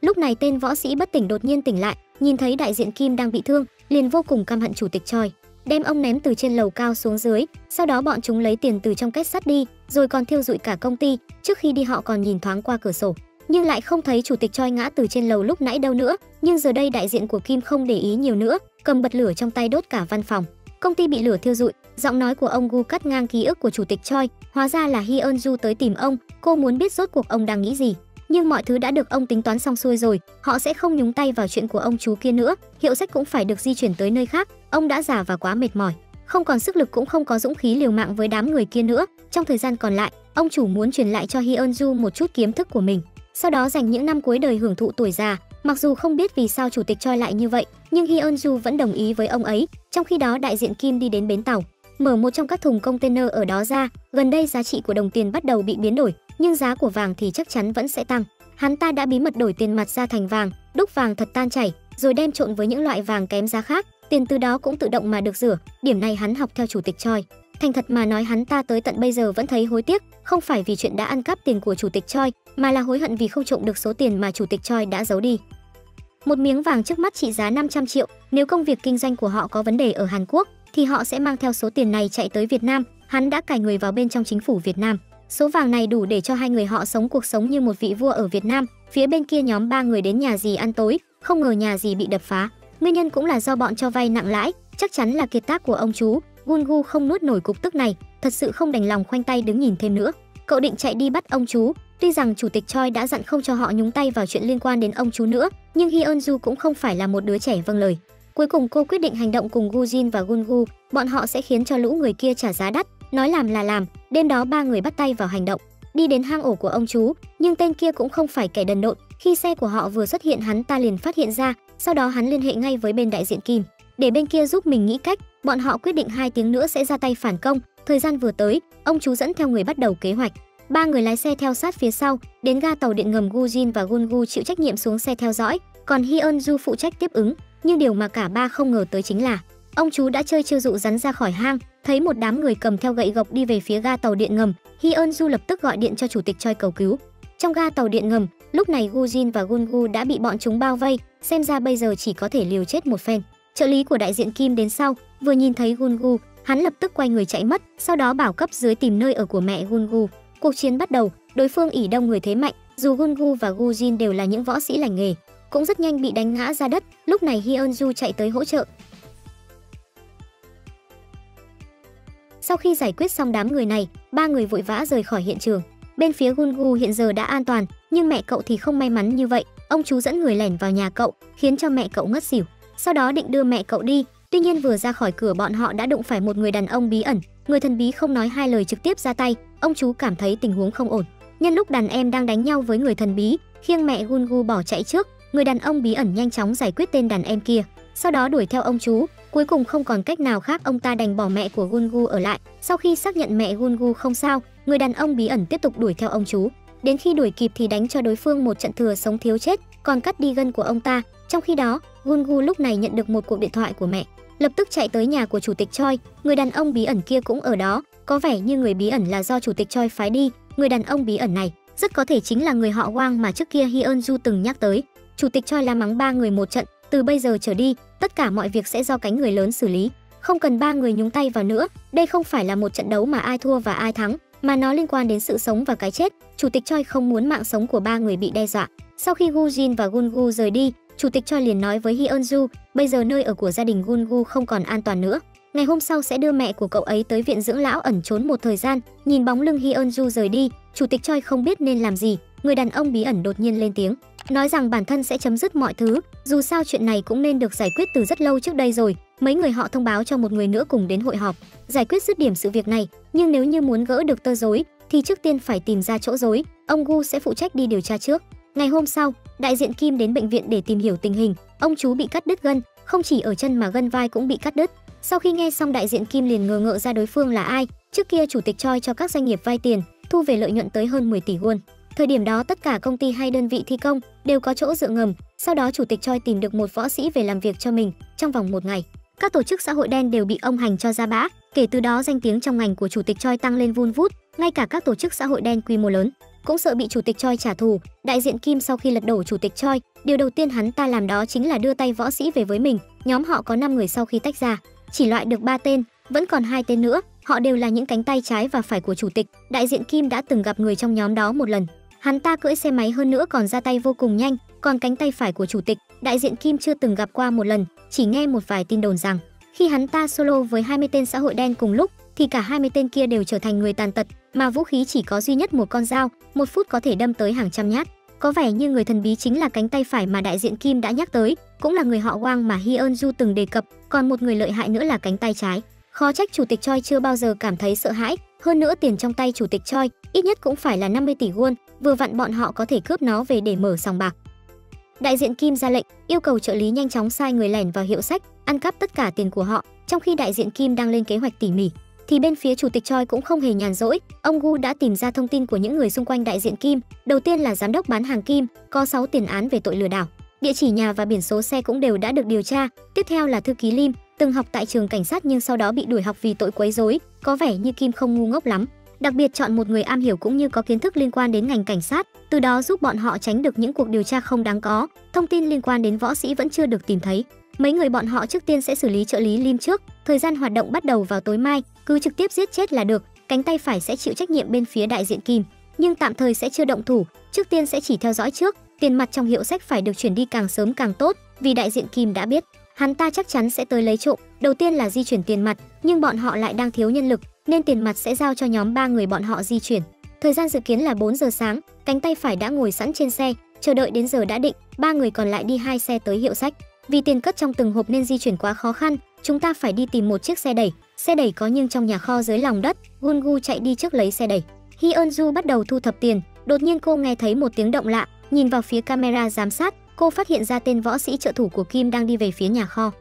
Lúc này tên võ sĩ bất tỉnh đột nhiên tỉnh lại, nhìn thấy đại diện Kim đang bị thương, liền vô cùng căm hận chủ tịch Choi, đem ông ném từ trên lầu cao xuống dưới. Sau đó bọn chúng lấy tiền từ trong kết sắt đi, rồi còn thiêu rụi cả công ty. Trước khi đi họ còn nhìn thoáng qua cửa sổ, nhưng lại không thấy chủ tịch Choi ngã từ trên lầu lúc nãy đâu nữa. Nhưng giờ đây đại diện của Kim không để ý nhiều nữa, cầm bật lửa trong tay đốt cả văn phòng. Công ty bị lửa thiêu rụi. Giọng nói của ông Gu cắt ngang ký ức của chủ tịch Choi. Hóa ra là Hyunju tới tìm ông, cô muốn biết rốt cuộc ông đang nghĩ gì. Nhưng mọi thứ đã được ông tính toán xong xuôi rồi, họ sẽ không nhúng tay vào chuyện của ông chú kia nữa. Hiệu sách cũng phải được di chuyển tới nơi khác. Ông đã già và quá mệt mỏi, không còn sức lực cũng không có dũng khí liều mạng với đám người kia nữa. Trong thời gian còn lại, ông chủ muốn truyền lại cho Hyunju một chút kiến thức của mình, sau đó dành những năm cuối đời hưởng thụ tuổi già. Mặc dù không biết vì sao chủ tịch Choi lại như vậy, nhưng Hyunju vẫn đồng ý với ông ấy. Trong khi đó đại diện Kim đi đến bến tàu, mở một trong các thùng container ở đó ra. Gần đây giá trị của đồng tiền bắt đầu bị biến đổi, nhưng giá của vàng thì chắc chắn vẫn sẽ tăng. Hắn ta đã bí mật đổi tiền mặt ra thành vàng, đúc vàng thật tan chảy, rồi đem trộn với những loại vàng kém giá khác. Tiền từ đó cũng tự động mà được rửa. Điểm này hắn học theo chủ tịch Choi. Thành thật mà nói, hắn ta tới tận bây giờ vẫn thấy hối tiếc, không phải vì chuyện đã ăn cắp tiền của chủ tịch Choi, mà là hối hận vì không trộm được số tiền mà chủ tịch Choi đã giấu đi. Một miếng vàng trước mắt trị giá 500 triệu, nếu công việc kinh doanh của họ có vấn đề ở Hàn Quốc thì họ sẽ mang theo số tiền này chạy tới Việt Nam. Hắn đã cài người vào bên trong chính phủ Việt Nam. Số vàng này đủ để cho hai người họ sống cuộc sống như một vị vua ở Việt Nam. Phía bên kia nhóm 3 người đến nhà dì ăn tối, không ngờ nhà dì bị đập phá. Nguyên nhân cũng là do bọn cho vay nặng lãi, chắc chắn là kiệt tác của ông chú. Gungu không nuốt nổi cục tức này, thật sự không đành lòng khoanh tay đứng nhìn thêm nữa. Cậu định chạy đi bắt ông chú. Tuy rằng chủ tịch Choi đã dặn không cho họ nhúng tay vào chuyện liên quan đến ông chú nữa, nhưng Hyunju cũng không phải là một đứa trẻ vâng lời. Cuối cùng cô quyết định hành động cùng Gujin và Gungu, bọn họ sẽ khiến cho lũ người kia trả giá đắt, nói làm là làm. Đêm đó 3 người bắt tay vào hành động, đi đến hang ổ của ông chú, nhưng tên kia cũng không phải kẻ đần độn, khi xe của họ vừa xuất hiện hắn ta liền phát hiện ra, sau đó hắn liên hệ ngay với bên đại diện Kim, để bên kia giúp mình nghĩ cách. Bọn họ quyết định 2 tiếng nữa sẽ ra tay phản công. Thời gian vừa tới, ông chú dẫn theo người bắt đầu kế hoạch. 3 người lái xe theo sát phía sau, đến ga tàu điện ngầm. Gujin và Gungu chịu trách nhiệm xuống xe theo dõi, còn Hyunju phụ trách tiếp ứng. Nhưng điều mà cả ba không ngờ tới chính là ông chú đã chơi chiêu dụ rắn ra khỏi hang. Thấy một đám người cầm theo gậy gộc đi về phía ga tàu điện ngầm, Hyunju lập tức gọi điện cho chủ tịch Choi cầu cứu. Trong ga tàu điện ngầm, lúc này Gujin và Gungu đã bị bọn chúng bao vây, xem ra bây giờ chỉ có thể liều chết một phen. Trợ lý của đại diện Kim đến sau, vừa nhìn thấy Gungu, hắn lập tức quay người chạy mất, sau đó bảo cấp dưới tìm nơi ở của mẹ Gungu. Cuộc chiến bắt đầu, đối phương ỷ đông người thế mạnh, dù Gungu và Gujin đều là những võ sĩ lành nghề, cũng rất nhanh bị đánh ngã ra đất. Lúc này Hyunju chạy tới hỗ trợ. Sau khi giải quyết xong đám người này, 3 người vội vã rời khỏi hiện trường. Bên phía Gungu hiện giờ đã an toàn, nhưng mẹ cậu thì không may mắn như vậy. Ông chú dẫn người lẻn vào nhà cậu, khiến cho mẹ cậu ngất xỉu. Sau đó định đưa mẹ cậu đi, tuy nhiên vừa ra khỏi cửa bọn họ đã đụng phải một người đàn ông bí ẩn. Người thần bí không nói hai lời trực tiếp ra tay. Ông chú cảm thấy tình huống không ổn. Nhân lúc đàn em đang đánh nhau với người thần bí, khiêng mẹ Gungu bỏ chạy trước, người đàn ông bí ẩn nhanh chóng giải quyết tên đàn em kia, sau đó đuổi theo ông chú. Cuối cùng không còn cách nào khác, ông ta đành bỏ mẹ của Gungu ở lại. Sau khi xác nhận mẹ Gungu không sao, người đàn ông bí ẩn tiếp tục đuổi theo ông chú. Đến khi đuổi kịp thì đánh cho đối phương một trận thừa sống thiếu chết, còn cắt đi gân của ông ta. Trong khi đó, Gungu lúc này nhận được một cuộc điện thoại của mẹ, lập tức chạy tới nhà của chủ tịch Choi. Người đàn ông bí ẩn kia cũng ở đó, có vẻ như người bí ẩn là do chủ tịch Choi phái đi. Người đàn ông bí ẩn này rất có thể chính là người họ Wang mà trước kia Hyunju từng nhắc tới. Chủ tịch Choi la mắng 3 người một trận, từ bây giờ trở đi, tất cả mọi việc sẽ do cánh người lớn xử lý, không cần 3 người nhúng tay vào nữa. Đây không phải là một trận đấu mà ai thua và ai thắng, mà nó liên quan đến sự sống và cái chết. Chủ tịch Choi không muốn mạng sống của 3 người bị đe dọa. Sau khi Gujin và Gungu rời đi, chủ tịch Choi liền nói với Hyunju, bây giờ nơi ở của gia đình Gungu không còn an toàn nữa. Ngày hôm sau sẽ đưa mẹ của cậu ấy tới viện dưỡng lão ẩn trốn một thời gian. Nhìn bóng lưng Hyunju rời đi, chủ tịch Choi không biết nên làm gì. Người đàn ông bí ẩn đột nhiên lên tiếng, nói rằng bản thân sẽ chấm dứt mọi thứ, dù sao chuyện này cũng nên được giải quyết từ rất lâu trước đây rồi. Mấy người họ thông báo cho một người nữa cùng đến hội họp, giải quyết dứt điểm sự việc này, nhưng nếu như muốn gỡ được tơ rối thì trước tiên phải tìm ra chỗ rối. Ông Gu sẽ phụ trách đi điều tra trước. Ngày hôm sau, đại diện Kim đến bệnh viện để tìm hiểu tình hình. Ông chú bị cắt đứt gân, không chỉ ở chân mà gân vai cũng bị cắt đứt. Sau khi nghe xong, đại diện Kim liền ngờ ngợ ra đối phương là ai. Trước kia chủ tịch Choi cho các doanh nghiệp vay tiền, thu về lợi nhuận tới hơn 10 tỷ won. Thời điểm đó tất cả công ty hay đơn vị thi công đều có chỗ dựa ngầm. Sau đó chủ tịch Choi tìm được một võ sĩ về làm việc cho mình. Trong vòng 1 ngày, các tổ chức xã hội đen đều bị ông hành cho ra bã. Kể từ đó danh tiếng trong ngành của chủ tịch Choi tăng lên vun vút. Ngay cả các tổ chức xã hội đen quy mô lớn cũng sợ bị chủ tịch Choi trả thù. Đại diện Kim sau khi lật đổ chủ tịch Choi, điều đầu tiên hắn ta làm đó chính là đưa tay võ sĩ về với mình. Nhóm họ có 5 người, sau khi tách ra chỉ loại được 3 tên, vẫn còn 2 tên nữa. Họ đều là những cánh tay trái và phải của chủ tịch. Đại diện Kim đã từng gặp người trong nhóm đó một lần. Hắn ta cưỡi xe máy, hơn nữa còn ra tay vô cùng nhanh. Còn cánh tay phải của chủ tịch, đại diện Kim chưa từng gặp qua một lần, chỉ nghe một vài tin đồn rằng khi hắn ta solo với 20 tên xã hội đen cùng lúc thì cả 20 tên kia đều trở thành người tàn tật, mà vũ khí chỉ có duy nhất một con dao, 1 phút có thể đâm tới hàng trăm nhát. Có vẻ như người thần bí chính là cánh tay phải mà đại diện Kim đã nhắc tới, cũng là người họ Wang mà Hyunju từng đề cập. Còn một người lợi hại nữa là cánh tay trái. Khó trách chủ tịch Choi chưa bao giờ cảm thấy sợ hãi. Hơn nữa tiền trong tay chủ tịch Choi ít nhất cũng phải là 50 tỷ won, vừa vặn bọn họ có thể cướp nó về để mở sòng bạc. Đại diện Kim ra lệnh, yêu cầu trợ lý nhanh chóng sai người lẻn vào hiệu sách, ăn cắp tất cả tiền của họ. Trong khi đại diện Kim đang lên kế hoạch tỉ mỉ, thì bên phía chủ tịch Choi cũng không hề nhàn rỗi. Ông Gu đã tìm ra thông tin của những người xung quanh đại diện Kim. Đầu tiên là giám đốc bán hàng Kim, có 6 tiền án về tội lừa đảo. Địa chỉ nhà và biển số xe cũng đều đã được điều tra. Tiếp theo là thư ký Lim, từng học tại trường cảnh sát nhưng sau đó bị đuổi học vì tội quấy rối. Có vẻ như Kim không ngu ngốc lắm. đặc biệt chọn một người am hiểu cũng như có kiến thức liên quan đến ngành cảnh sát, từ đó giúp bọn họ tránh được những cuộc điều tra không đáng có. Thông tin liên quan đến võ sĩ vẫn chưa được tìm thấy. Mấy người bọn họ trước tiên sẽ xử lý trợ lý Lim trước, thời gian hoạt động bắt đầu vào tối mai, cứ trực tiếp giết chết là được, cánh tay phải sẽ chịu trách nhiệm bên phía đại diện Kim, nhưng tạm thời sẽ chưa động thủ, trước tiên sẽ chỉ theo dõi trước, tiền mặt trong hiệu sách phải được chuyển đi càng sớm càng tốt, vì đại diện Kim đã biết, hắn ta chắc chắn sẽ tới lấy trộm, đầu tiên là di chuyển tiền mặt, nhưng bọn họ lại đang thiếu nhân lực, nên tiền mặt sẽ giao cho nhóm 3 người bọn họ di chuyển. Thời gian dự kiến là 4 giờ sáng, cánh tay phải đã ngồi sẵn trên xe, chờ đợi đến giờ đã định, 3 người còn lại đi 2 xe tới hiệu sách. Vì tiền cất trong từng hộp nên di chuyển quá khó khăn, chúng ta phải đi tìm một chiếc xe đẩy có nhưng trong nhà kho dưới lòng đất. Gungu chạy đi trước lấy xe đẩy. Hyunju bắt đầu thu thập tiền, đột nhiên cô nghe thấy một tiếng động lạ, nhìn vào phía camera giám sát, cô phát hiện ra tên võ sĩ trợ thủ của Kim đang đi về phía nhà kho.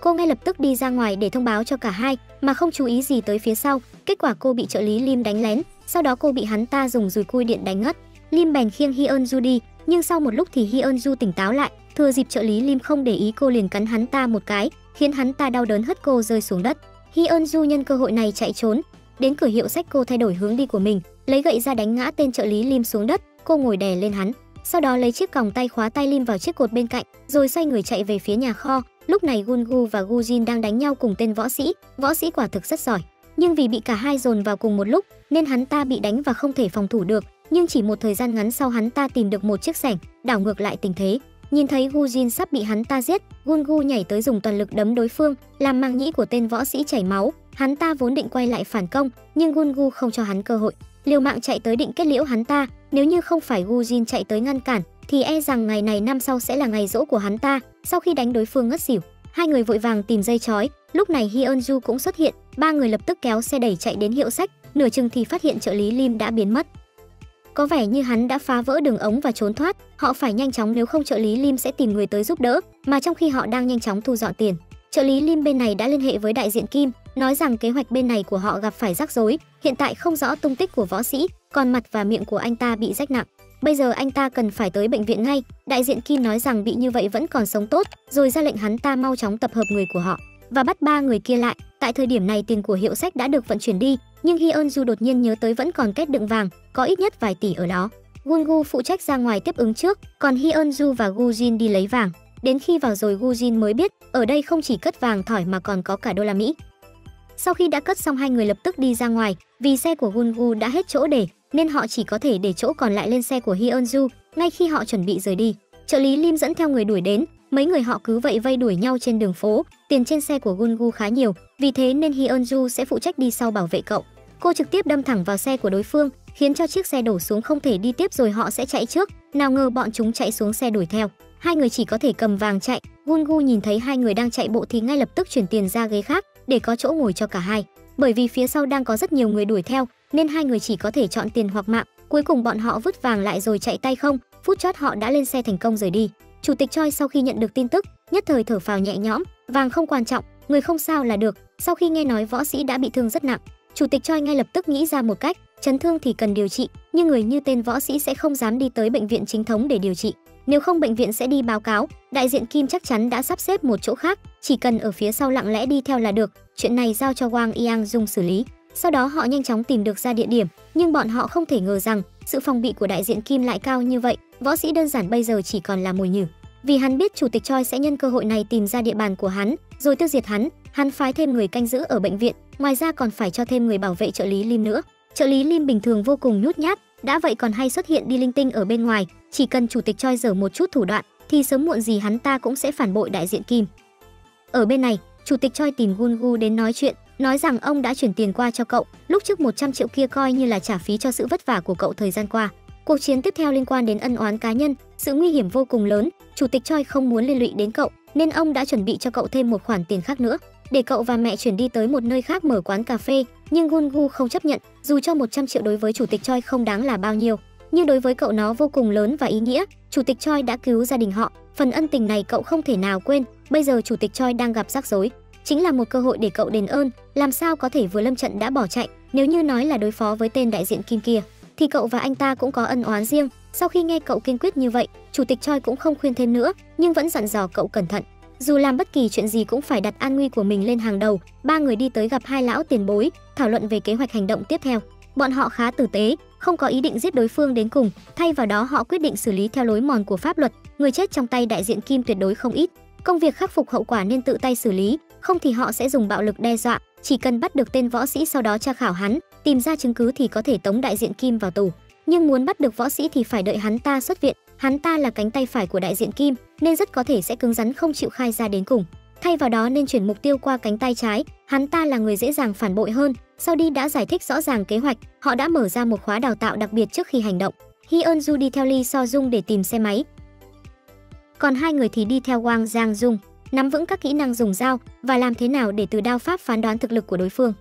Cô ngay lập tức đi ra ngoài để thông báo cho cả hai, mà không chú ý gì tới phía sau. Kết quả cô bị trợ lý Lim đánh lén, sau đó cô bị hắn ta dùng dùi cui điện đánh ngất. Lim bèn khiêng Hyunju đi, nhưng sau một lúc thì Hyunju tỉnh táo lại, thừa dịp trợ lý Lim không để ý cô liền cắn hắn ta một cái, khiến hắn ta đau đớn hất cô rơi xuống đất. Hyunju nhân cơ hội này chạy trốn. Đến cửa hiệu sách cô thay đổi hướng đi của mình, lấy gậy ra đánh ngã tên trợ lý Lim xuống đất, cô ngồi đè lên hắn. Sau đó lấy chiếc còng tay khóa tay Lim vào chiếc cột bên cạnh, rồi xoay người chạy về phía nhà kho. Lúc này Gungu và Gujin đang đánh nhau cùng tên võ sĩ quả thực rất giỏi, nhưng vì bị cả hai dồn vào cùng một lúc nên hắn ta bị đánh và không thể phòng thủ được, nhưng chỉ một thời gian ngắn sau hắn ta tìm được một chiếc xẻng, đảo ngược lại tình thế. Nhìn thấy Gujin sắp bị hắn ta giết, Gungu nhảy tới dùng toàn lực đấm đối phương, làm màng nhĩ của tên võ sĩ chảy máu. Hắn ta vốn định quay lại phản công, nhưng Gungu không cho hắn cơ hội, liều mạng chạy tới định kết liễu hắn ta. Nếu như không phải Gujin chạy tới ngăn cản, thì e rằng ngày này năm sau sẽ là ngày giỗ của hắn ta. Sau khi đánh đối phương ngất xỉu, hai người vội vàng tìm dây chói. Lúc này Hyunju cũng xuất hiện, ba người lập tức kéo xe đẩy chạy đến hiệu sách. Nửa chừng thì phát hiện trợ lý Lim đã biến mất. Có vẻ như hắn đã phá vỡ đường ống và trốn thoát. Họ phải nhanh chóng nếu không trợ lý Lim sẽ tìm người tới giúp đỡ. Mà trong khi họ đang nhanh chóng thu dọn tiền, trợ lý Lim bên này đã liên hệ với đại diện Kim, nói rằng kế hoạch bên này của họ gặp phải rắc rối, hiện tại không rõ tung tích của võ sĩ, còn mặt và miệng của anh ta bị rách nặng. Bây giờ anh ta cần phải tới bệnh viện ngay. Đại diện Kim nói rằng bị như vậy vẫn còn sống tốt, rồi ra lệnh hắn ta mau chóng tập hợp người của họ và bắt ba người kia lại. Tại thời điểm này tiền của hiệu sách đã được vận chuyển đi, nhưng Hyunju đột nhiên nhớ tới vẫn còn két đựng vàng, có ít nhất vài tỷ ở đó. Gungu phụ trách ra ngoài tiếp ứng trước, còn Hyunju và Gujin đi lấy vàng. Đến khi vào rồi Gujin mới biết, ở đây không chỉ cất vàng thỏi mà còn có cả đô la Mỹ. Sau khi đã cất xong hai người lập tức đi ra ngoài, vì xe của Gungu đã hết chỗ để, nên họ chỉ có thể để chỗ còn lại lên xe của Hyunju. Ngay khi họ chuẩn bị rời đi, trợ lý Lim dẫn theo người đuổi đến, mấy người họ cứ vậy vây đuổi nhau trên đường phố. Tiền trên xe của Gungu khá nhiều, vì thế nên Hyunju sẽ phụ trách đi sau bảo vệ cậu. Cô trực tiếp đâm thẳng vào xe của đối phương, khiến cho chiếc xe đổ xuống không thể đi tiếp, rồi họ sẽ chạy trước. Nào ngờ bọn chúng chạy xuống xe đuổi theo, hai người chỉ có thể cầm vàng chạy. Gungu nhìn thấy hai người đang chạy bộ thì ngay lập tức chuyển tiền ra ghế khác để có chỗ ngồi cho cả hai. Bởi vì phía sau đang có rất nhiều người đuổi theo nên hai người chỉ có thể chọn tiền hoặc mạng. Cuối cùng bọn họ vứt vàng lại rồi chạy tay không. Phút chót họ đã lên xe thành công rời đi. Chủ tịch Choi sau khi nhận được tin tức nhất thời thở phào nhẹ nhõm, vàng không quan trọng, người không sao là được. Sau khi nghe nói võ sĩ đã bị thương rất nặng, chủ tịch Choi ngay lập tức nghĩ ra một cách. Chấn thương thì cần điều trị, nhưng người như tên võ sĩ sẽ không dám đi tới bệnh viện chính thống để điều trị, nếu không bệnh viện sẽ đi báo cáo. Đại diện Kim chắc chắn đã sắp xếp một chỗ khác, chỉ cần ở phía sau lặng lẽ đi theo là được. Chuyện này giao cho Wang Yang Dung xử lý. Sau đó họ nhanh chóng tìm được ra địa điểm, nhưng bọn họ không thể ngờ rằng sự phòng bị của đại diện Kim lại cao như vậy. Võ sĩ đơn giản bây giờ chỉ còn là mồi nhử, vì hắn biết chủ tịch Choi sẽ nhân cơ hội này tìm ra địa bàn của hắn rồi tiêu diệt hắn. Hắn phái thêm người canh giữ ở bệnh viện, ngoài ra còn phải cho thêm người bảo vệ trợ lý Lim nữa. Trợ lý Lim bình thường vô cùng nhút nhát, đã vậy còn hay xuất hiện đi linh tinh ở bên ngoài. Chỉ cần chủ tịch Choi giở một chút thủ đoạn thì sớm muộn gì hắn ta cũng sẽ phản bội đại diện Kim. Ở bên này, chủ tịch Choi tìm Gungu đến nói chuyện, nói rằng ông đã chuyển tiền qua cho cậu, lúc trước 100 triệu kia coi như là trả phí cho sự vất vả của cậu thời gian qua. Cuộc chiến tiếp theo liên quan đến ân oán cá nhân, sự nguy hiểm vô cùng lớn, chủ tịch Choi không muốn liên lụy đến cậu nên ông đã chuẩn bị cho cậu thêm một khoản tiền khác nữa để cậu và mẹ chuyển đi tới một nơi khác mở quán cà phê. Nhưng Gungu không chấp nhận, dù cho 100 triệu đối với chủ tịch Choi không đáng là bao nhiêu, nhưng đối với cậu nó vô cùng lớn và ý nghĩa. Chủ tịch Choi đã cứu gia đình họ, phần ân tình này cậu không thể nào quên. Bây giờ chủ tịch Choi đang gặp rắc rối, chính là một cơ hội để cậu đền ơn. Làm sao có thể vừa lâm trận đã bỏ chạy? Nếu như nói là đối phó với tên đại diện Kim kia thì cậu và anh ta cũng có ân oán riêng. Sau khi nghe cậu kiên quyết như vậy, chủ tịch Choi cũng không khuyên thêm nữa, nhưng vẫn dặn dò cậu cẩn thận, dù làm bất kỳ chuyện gì cũng phải đặt an nguy của mình lên hàng đầu. Ba người đi tới gặp hai lão tiền bối, thảo luận về kế hoạch hành động tiếp theo. Bọn họ khá tử tế, không có ý định giết đối phương đến cùng, thay vào đó họ quyết định xử lý theo lối mòn của pháp luật. Người chết trong tay đại diện Kim tuyệt đối không ít. Công việc khắc phục hậu quả nên tự tay xử lý, không thì họ sẽ dùng bạo lực đe dọa. Chỉ cần bắt được tên võ sĩ sau đó tra khảo hắn, tìm ra chứng cứ thì có thể tống đại diện Kim vào tù. Nhưng muốn bắt được võ sĩ thì phải đợi hắn ta xuất viện. Hắn ta là cánh tay phải của đại diện Kim nên rất có thể sẽ cứng rắn không chịu khai ra đến cùng. Thay vào đó nên chuyển mục tiêu qua cánh tay trái. Hắn ta là người dễ dàng phản bội hơn. Sau đi đã giải thích rõ ràng kế hoạch, họ đã mở ra một khóa đào tạo đặc biệt trước khi hành động. Hyun-ju đi theo Lee So-jung để tìm xe máy, còn hai người thì đi theo Wang Giang-jung, nắm vững các kỹ năng dùng dao và làm thế nào để từ đao pháp phán đoán thực lực của đối phương.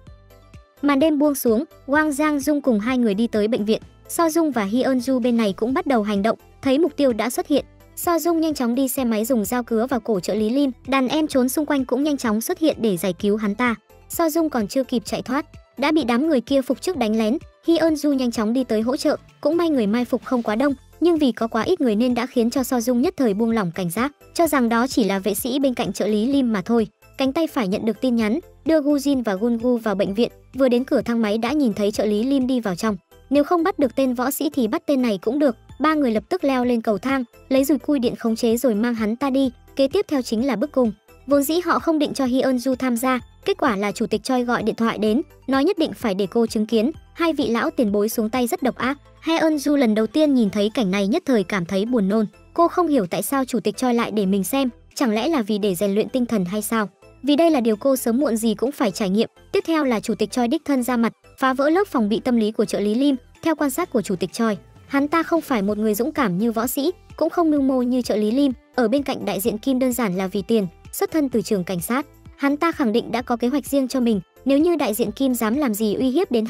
Màn đêm buông xuống, Wang Giang-jung cùng hai người đi tới bệnh viện. So-jung và Hyun-ju bên này cũng bắt đầu hành động, thấy mục tiêu đã xuất hiện. So-jung nhanh chóng đi xe máy dùng dao cứa vào cổ trợ lý Lim, đàn em trốn xung quanh cũng nhanh chóng xuất hiện để giải cứu hắn ta. So-jung còn chưa kịp chạy thoát, đã bị đám người kia phục trước đánh lén. Hyun-ju nhanh chóng đi tới hỗ trợ, cũng may người mai phục không quá đông, nhưng vì có quá ít người nên đã khiến cho So-jung nhất thời buông lỏng cảnh giác, cho rằng đó chỉ là vệ sĩ bên cạnh trợ lý Lim mà thôi. Cánh tay phải nhận được tin nhắn, đưa Gujin và Gungu vào bệnh viện, vừa đến cửa thang máy đã nhìn thấy trợ lý Lim đi vào trong. Nếu không bắt được tên võ sĩ thì bắt tên này cũng được. Ba người lập tức leo lên cầu thang, lấy dùi cui điện khống chế rồi mang hắn ta đi. Kế tiếp theo chính là bức cung. Vốn dĩ họ không định cho Hyun-ju tham gia, kết quả là chủ tịch Choi gọi điện thoại đến, nói nhất định phải để cô chứng kiến. Hai vị lão tiền bối xuống tay rất độc ác. Hyun-ju lần đầu tiên nhìn thấy cảnh này nhất thời cảm thấy buồn nôn. Cô không hiểu tại sao chủ tịch Choi lại để mình xem, chẳng lẽ là vì để rèn luyện tinh thần hay sao? Vì đây là điều cô sớm muộn gì cũng phải trải nghiệm. Tiếp theo là chủ tịch Choi đích thân ra mặt, phá vỡ lớp phòng bị tâm lý của trợ lý Lim. Theo quan sát của chủ tịch Choi, hắn ta không phải một người dũng cảm như võ sĩ, cũng không mưu mô như trợ lý Lim. Ở bên cạnh đại diện Kim đơn giản là vì tiền, xuất thân từ trường cảnh sát. Hắn ta khẳng định đã có kế hoạch riêng cho mình. Nếu như đại diện Kim dám làm gì uy hiếp đến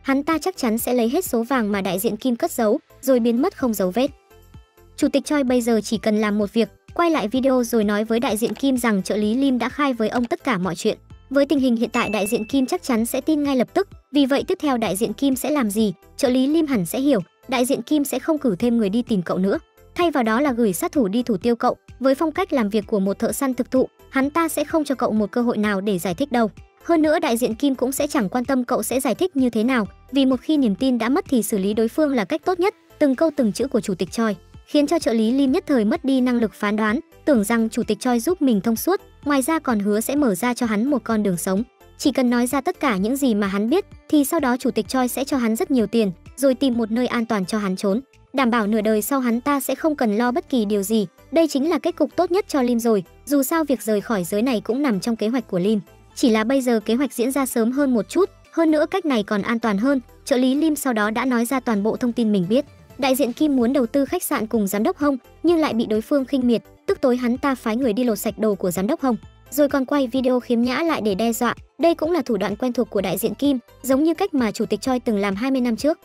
hắn ta chắc chắn sẽ lấy hết số vàng mà đại diện Kim cất giấu, rồi biến mất không dấu vết. Chủ tịch Choi bây giờ chỉ cần làm một việc, quay lại video rồi nói với đại diện Kim rằng trợ lý Lim đã khai với ông tất cả mọi chuyện. Với tình hình hiện tại đại diện Kim chắc chắn sẽ tin ngay lập tức, vì vậy tiếp theo đại diện Kim sẽ làm gì, trợ lý Lim hẳn sẽ hiểu. Đại diện Kim sẽ không cử thêm người đi tìm cậu nữa, thay vào đó là gửi sát thủ đi thủ tiêu cậu. Với phong cách làm việc của một thợ săn thực thụ, hắn ta sẽ không cho cậu một cơ hội nào để giải thích đâu. Hơn nữa đại diện Kim cũng sẽ chẳng quan tâm cậu sẽ giải thích như thế nào, vì một khi niềm tin đã mất thì xử lý đối phương là cách tốt nhất. Từng câu từng chữ của chủ tịch Choi khiến cho trợ lý Lim nhất thời mất đi năng lực phán đoán, tưởng rằng chủ tịch Choi giúp mình thông suốt, ngoài ra còn hứa sẽ mở ra cho hắn một con đường sống. Chỉ cần nói ra tất cả những gì mà hắn biết thì sau đó chủ tịch Choi sẽ cho hắn rất nhiều tiền, rồi tìm một nơi an toàn cho hắn trốn, đảm bảo nửa đời sau hắn ta sẽ không cần lo bất kỳ điều gì. Đây chính là kết cục tốt nhất cho Lim rồi. Dù sao việc rời khỏi giới này cũng nằm trong kế hoạch của Lim, chỉ là bây giờ kế hoạch diễn ra sớm hơn một chút, hơn nữa cách này còn an toàn hơn. Trợ lý Lim sau đó đã nói ra toàn bộ thông tin mình biết. Đại diện Kim muốn đầu tư khách sạn cùng giám đốc Hồng, nhưng lại bị đối phương khinh miệt, tức tối hắn ta phái người đi lột sạch đồ của giám đốc Hồng, rồi còn quay video khiếm nhã lại để đe dọa. Đây cũng là thủ đoạn quen thuộc của đại diện Kim, giống như cách mà chủ tịch Choi từng làm 20 năm trước.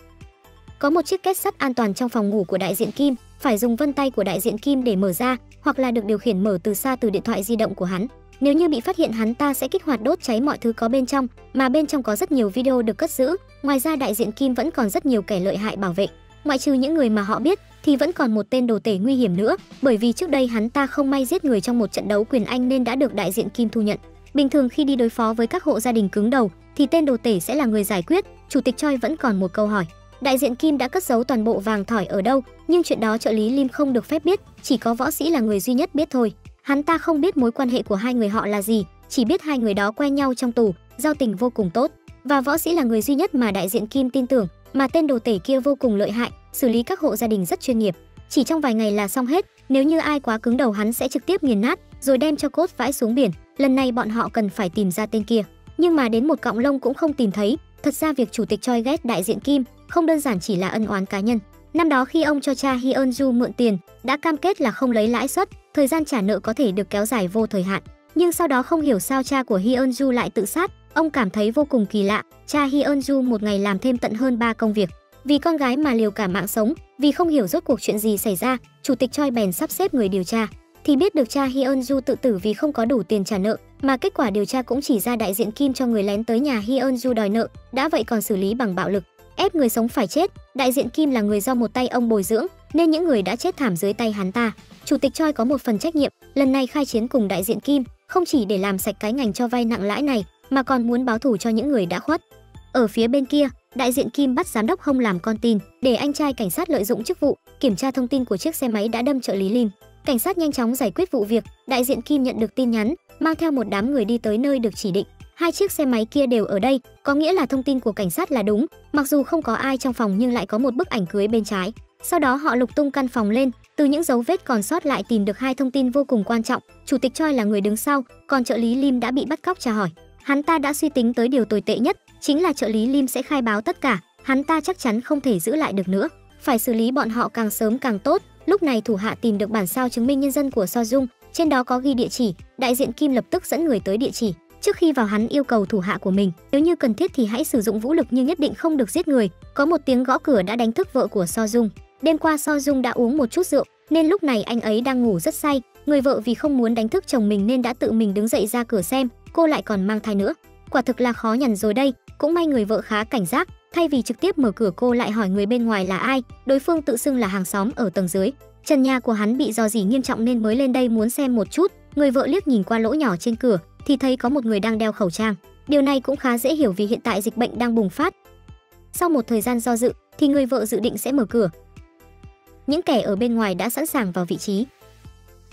Có một chiếc két sắt an toàn trong phòng ngủ của đại diện Kim, phải dùng vân tay của đại diện Kim để mở ra, hoặc là được điều khiển mở từ xa từ điện thoại di động của hắn. Nếu như bị phát hiện hắn ta sẽ kích hoạt đốt cháy mọi thứ có bên trong, mà bên trong có rất nhiều video được cất giữ. Ngoài ra đại diện Kim vẫn còn rất nhiều kẻ lợi hại bảo vệ, ngoại trừ những người mà họ biết thì vẫn còn một tên đồ tể nguy hiểm nữa, bởi vì trước đây hắn ta không may giết người trong một trận đấu quyền Anh nên đã được đại diện Kim thu nhận. Bình thường khi đi đối phó với các hộ gia đình cứng đầu thì tên đồ tể sẽ là người giải quyết. Chủ tịch Choi vẫn còn một câu hỏi, đại diện Kim đã cất giấu toàn bộ vàng thỏi ở đâu, nhưng chuyện đó trợ lý Lim không được phép biết, chỉ có võ sĩ là người duy nhất biết thôi. Hắn ta không biết mối quan hệ của hai người họ là gì, chỉ biết hai người đó quen nhau trong tù, giao tình vô cùng tốt, và võ sĩ là người duy nhất mà đại diện Kim tin tưởng. Mà tên đồ tể kia vô cùng lợi hại, xử lý các hộ gia đình rất chuyên nghiệp, chỉ trong vài ngày là xong hết. Nếu như ai quá cứng đầu hắn sẽ trực tiếp nghiền nát, rồi đem cho cốt vãi xuống biển. Lần này bọn họ cần phải tìm ra tên kia, nhưng mà đến một cọng lông cũng không tìm thấy. Thật ra việc chủ tịch Choi ghét đại diện Kim không đơn giản chỉ là ân oán cá nhân. Năm đó khi ông cho cha Hyun-ju mượn tiền, đã cam kết là không lấy lãi suất, thời gian trả nợ có thể được kéo dài vô thời hạn. Nhưng sau đó không hiểu sao cha của Hyun-ju lại tự sát. Ông cảm thấy vô cùng kỳ lạ, cha Hyun-ju một ngày làm thêm tận hơn 3 công việc, vì con gái mà liều cả mạng sống. Vì không hiểu rốt cuộc chuyện gì xảy ra, chủ tịch Choi bèn sắp xếp người điều tra, thì biết được cha Hyun-ju tự tử vì không có đủ tiền trả nợ, mà kết quả điều tra cũng chỉ ra đại diện Kim cho người lén tới nhà Hyun-ju đòi nợ, đã vậy còn xử lý bằng bạo lực, ép người sống phải chết. Đại diện Kim là người do một tay ông bồi dưỡng, nên những người đã chết thảm dưới tay hắn ta. Chủ tịch Choi có một phần trách nhiệm, lần này khai chiến cùng đại diện Kim, không chỉ để làm sạch cái ngành cho vay nặng lãi này, mà còn muốn báo thù cho những người đã khuất. Ở phía bên kia, đại diện Kim bắt giám đốc Hông làm con tin, để anh trai cảnh sát lợi dụng chức vụ kiểm tra thông tin của chiếc xe máy đã đâm trợ lý Lim. Cảnh sát nhanh chóng giải quyết vụ việc, đại diện Kim nhận được tin nhắn, mang theo một đám người đi tới nơi được chỉ định. Hai chiếc xe máy kia đều ở đây, có nghĩa là thông tin của cảnh sát là đúng, mặc dù không có ai trong phòng nhưng lại có một bức ảnh cưới bên trái. Sau đó họ lục tung căn phòng lên, từ những dấu vết còn sót lại tìm được hai thông tin vô cùng quan trọng. Chủ tịch Choi là người đứng sau, còn trợ lý Lim đã bị bắt cóc tra hỏi. Hắn ta đã suy tính tới điều tồi tệ nhất, chính là trợ lý Lim sẽ khai báo tất cả, hắn ta chắc chắn không thể giữ lại được nữa. Phải xử lý bọn họ càng sớm càng tốt. Lúc này thủ hạ tìm được bản sao chứng minh nhân dân của So Dung, trên đó có ghi địa chỉ, đại diện Kim lập tức dẫn người tới địa chỉ. Trước khi vào hắn yêu cầu thủ hạ của mình, nếu như cần thiết thì hãy sử dụng vũ lực nhưng nhất định không được giết người. Có một tiếng gõ cửa đã đánh thức vợ của So Dung. Đêm qua So Dung đã uống một chút rượu, nên lúc này anh ấy đang ngủ rất say. Người vợ vì không muốn đánh thức chồng mình nên đã tự mình đứng dậy ra cửa xem, cô lại còn mang thai nữa. Quả thực là khó nhằn rồi đây, cũng may người vợ khá cảnh giác, thay vì trực tiếp mở cửa cô lại hỏi người bên ngoài là ai, đối phương tự xưng là hàng xóm ở tầng dưới. Trần nhà của hắn bị rò rỉ nghiêm trọng nên mới lên đây muốn xem một chút. Người vợ liếc nhìn qua lỗ nhỏ trên cửa thì thấy có một người đang đeo khẩu trang. Điều này cũng khá dễ hiểu vì hiện tại dịch bệnh đang bùng phát. Sau một thời gian do dự thì người vợ dự định sẽ mở cửa. Những kẻ ở bên ngoài đã sẵn sàng vào vị trí.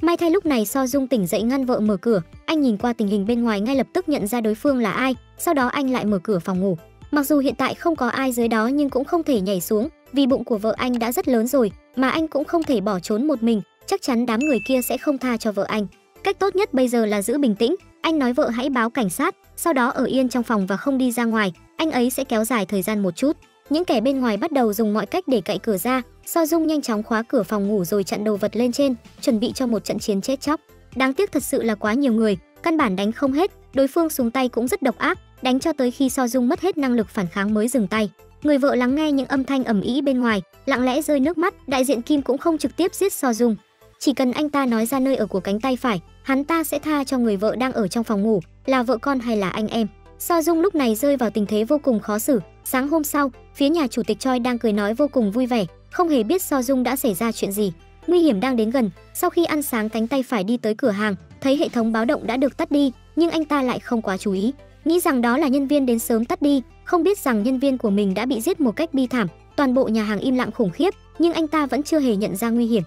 May thay lúc này So Dung tỉnh dậy ngăn vợ mở cửa, anh nhìn qua tình hình bên ngoài ngay lập tức nhận ra đối phương là ai, sau đó anh lại mở cửa phòng ngủ. Mặc dù hiện tại không có ai dưới đó nhưng cũng không thể nhảy xuống, vì bụng của vợ anh đã rất lớn rồi, mà anh cũng không thể bỏ trốn một mình, chắc chắn đám người kia sẽ không tha cho vợ anh. Cách tốt nhất bây giờ là giữ bình tĩnh, anh nói vợ hãy báo cảnh sát, sau đó ở yên trong phòng và không đi ra ngoài, anh ấy sẽ kéo dài thời gian một chút. Những kẻ bên ngoài bắt đầu dùng mọi cách để cậy cửa ra, So Dung nhanh chóng khóa cửa phòng ngủ rồi chặn đồ vật lên trên, chuẩn bị cho một trận chiến chết chóc. Đáng tiếc thật sự là quá nhiều người, căn bản đánh không hết, đối phương xuống tay cũng rất độc ác, đánh cho tới khi So Dung mất hết năng lực phản kháng mới dừng tay. Người vợ lắng nghe những âm thanh ầm ĩ bên ngoài, lặng lẽ rơi nước mắt, đại diện Kim cũng không trực tiếp giết So Dung. Chỉ cần anh ta nói ra nơi ở của cánh tay phải, hắn ta sẽ tha cho người vợ đang ở trong phòng ngủ, là vợ con hay là anh em. So Dung lúc này rơi vào tình thế vô cùng khó xử. Sáng hôm sau, phía nhà chủ tịch Choi đang cười nói vô cùng vui vẻ, không hề biết So Dung đã xảy ra chuyện gì. Nguy hiểm đang đến gần. Sau khi ăn sáng, cánh tay phải đi tới cửa hàng, thấy hệ thống báo động đã được tắt đi, nhưng anh ta lại không quá chú ý, nghĩ rằng đó là nhân viên đến sớm tắt đi, không biết rằng nhân viên của mình đã bị giết một cách bi thảm. Toàn bộ nhà hàng im lặng khủng khiếp, nhưng anh ta vẫn chưa hề nhận ra nguy hiểm.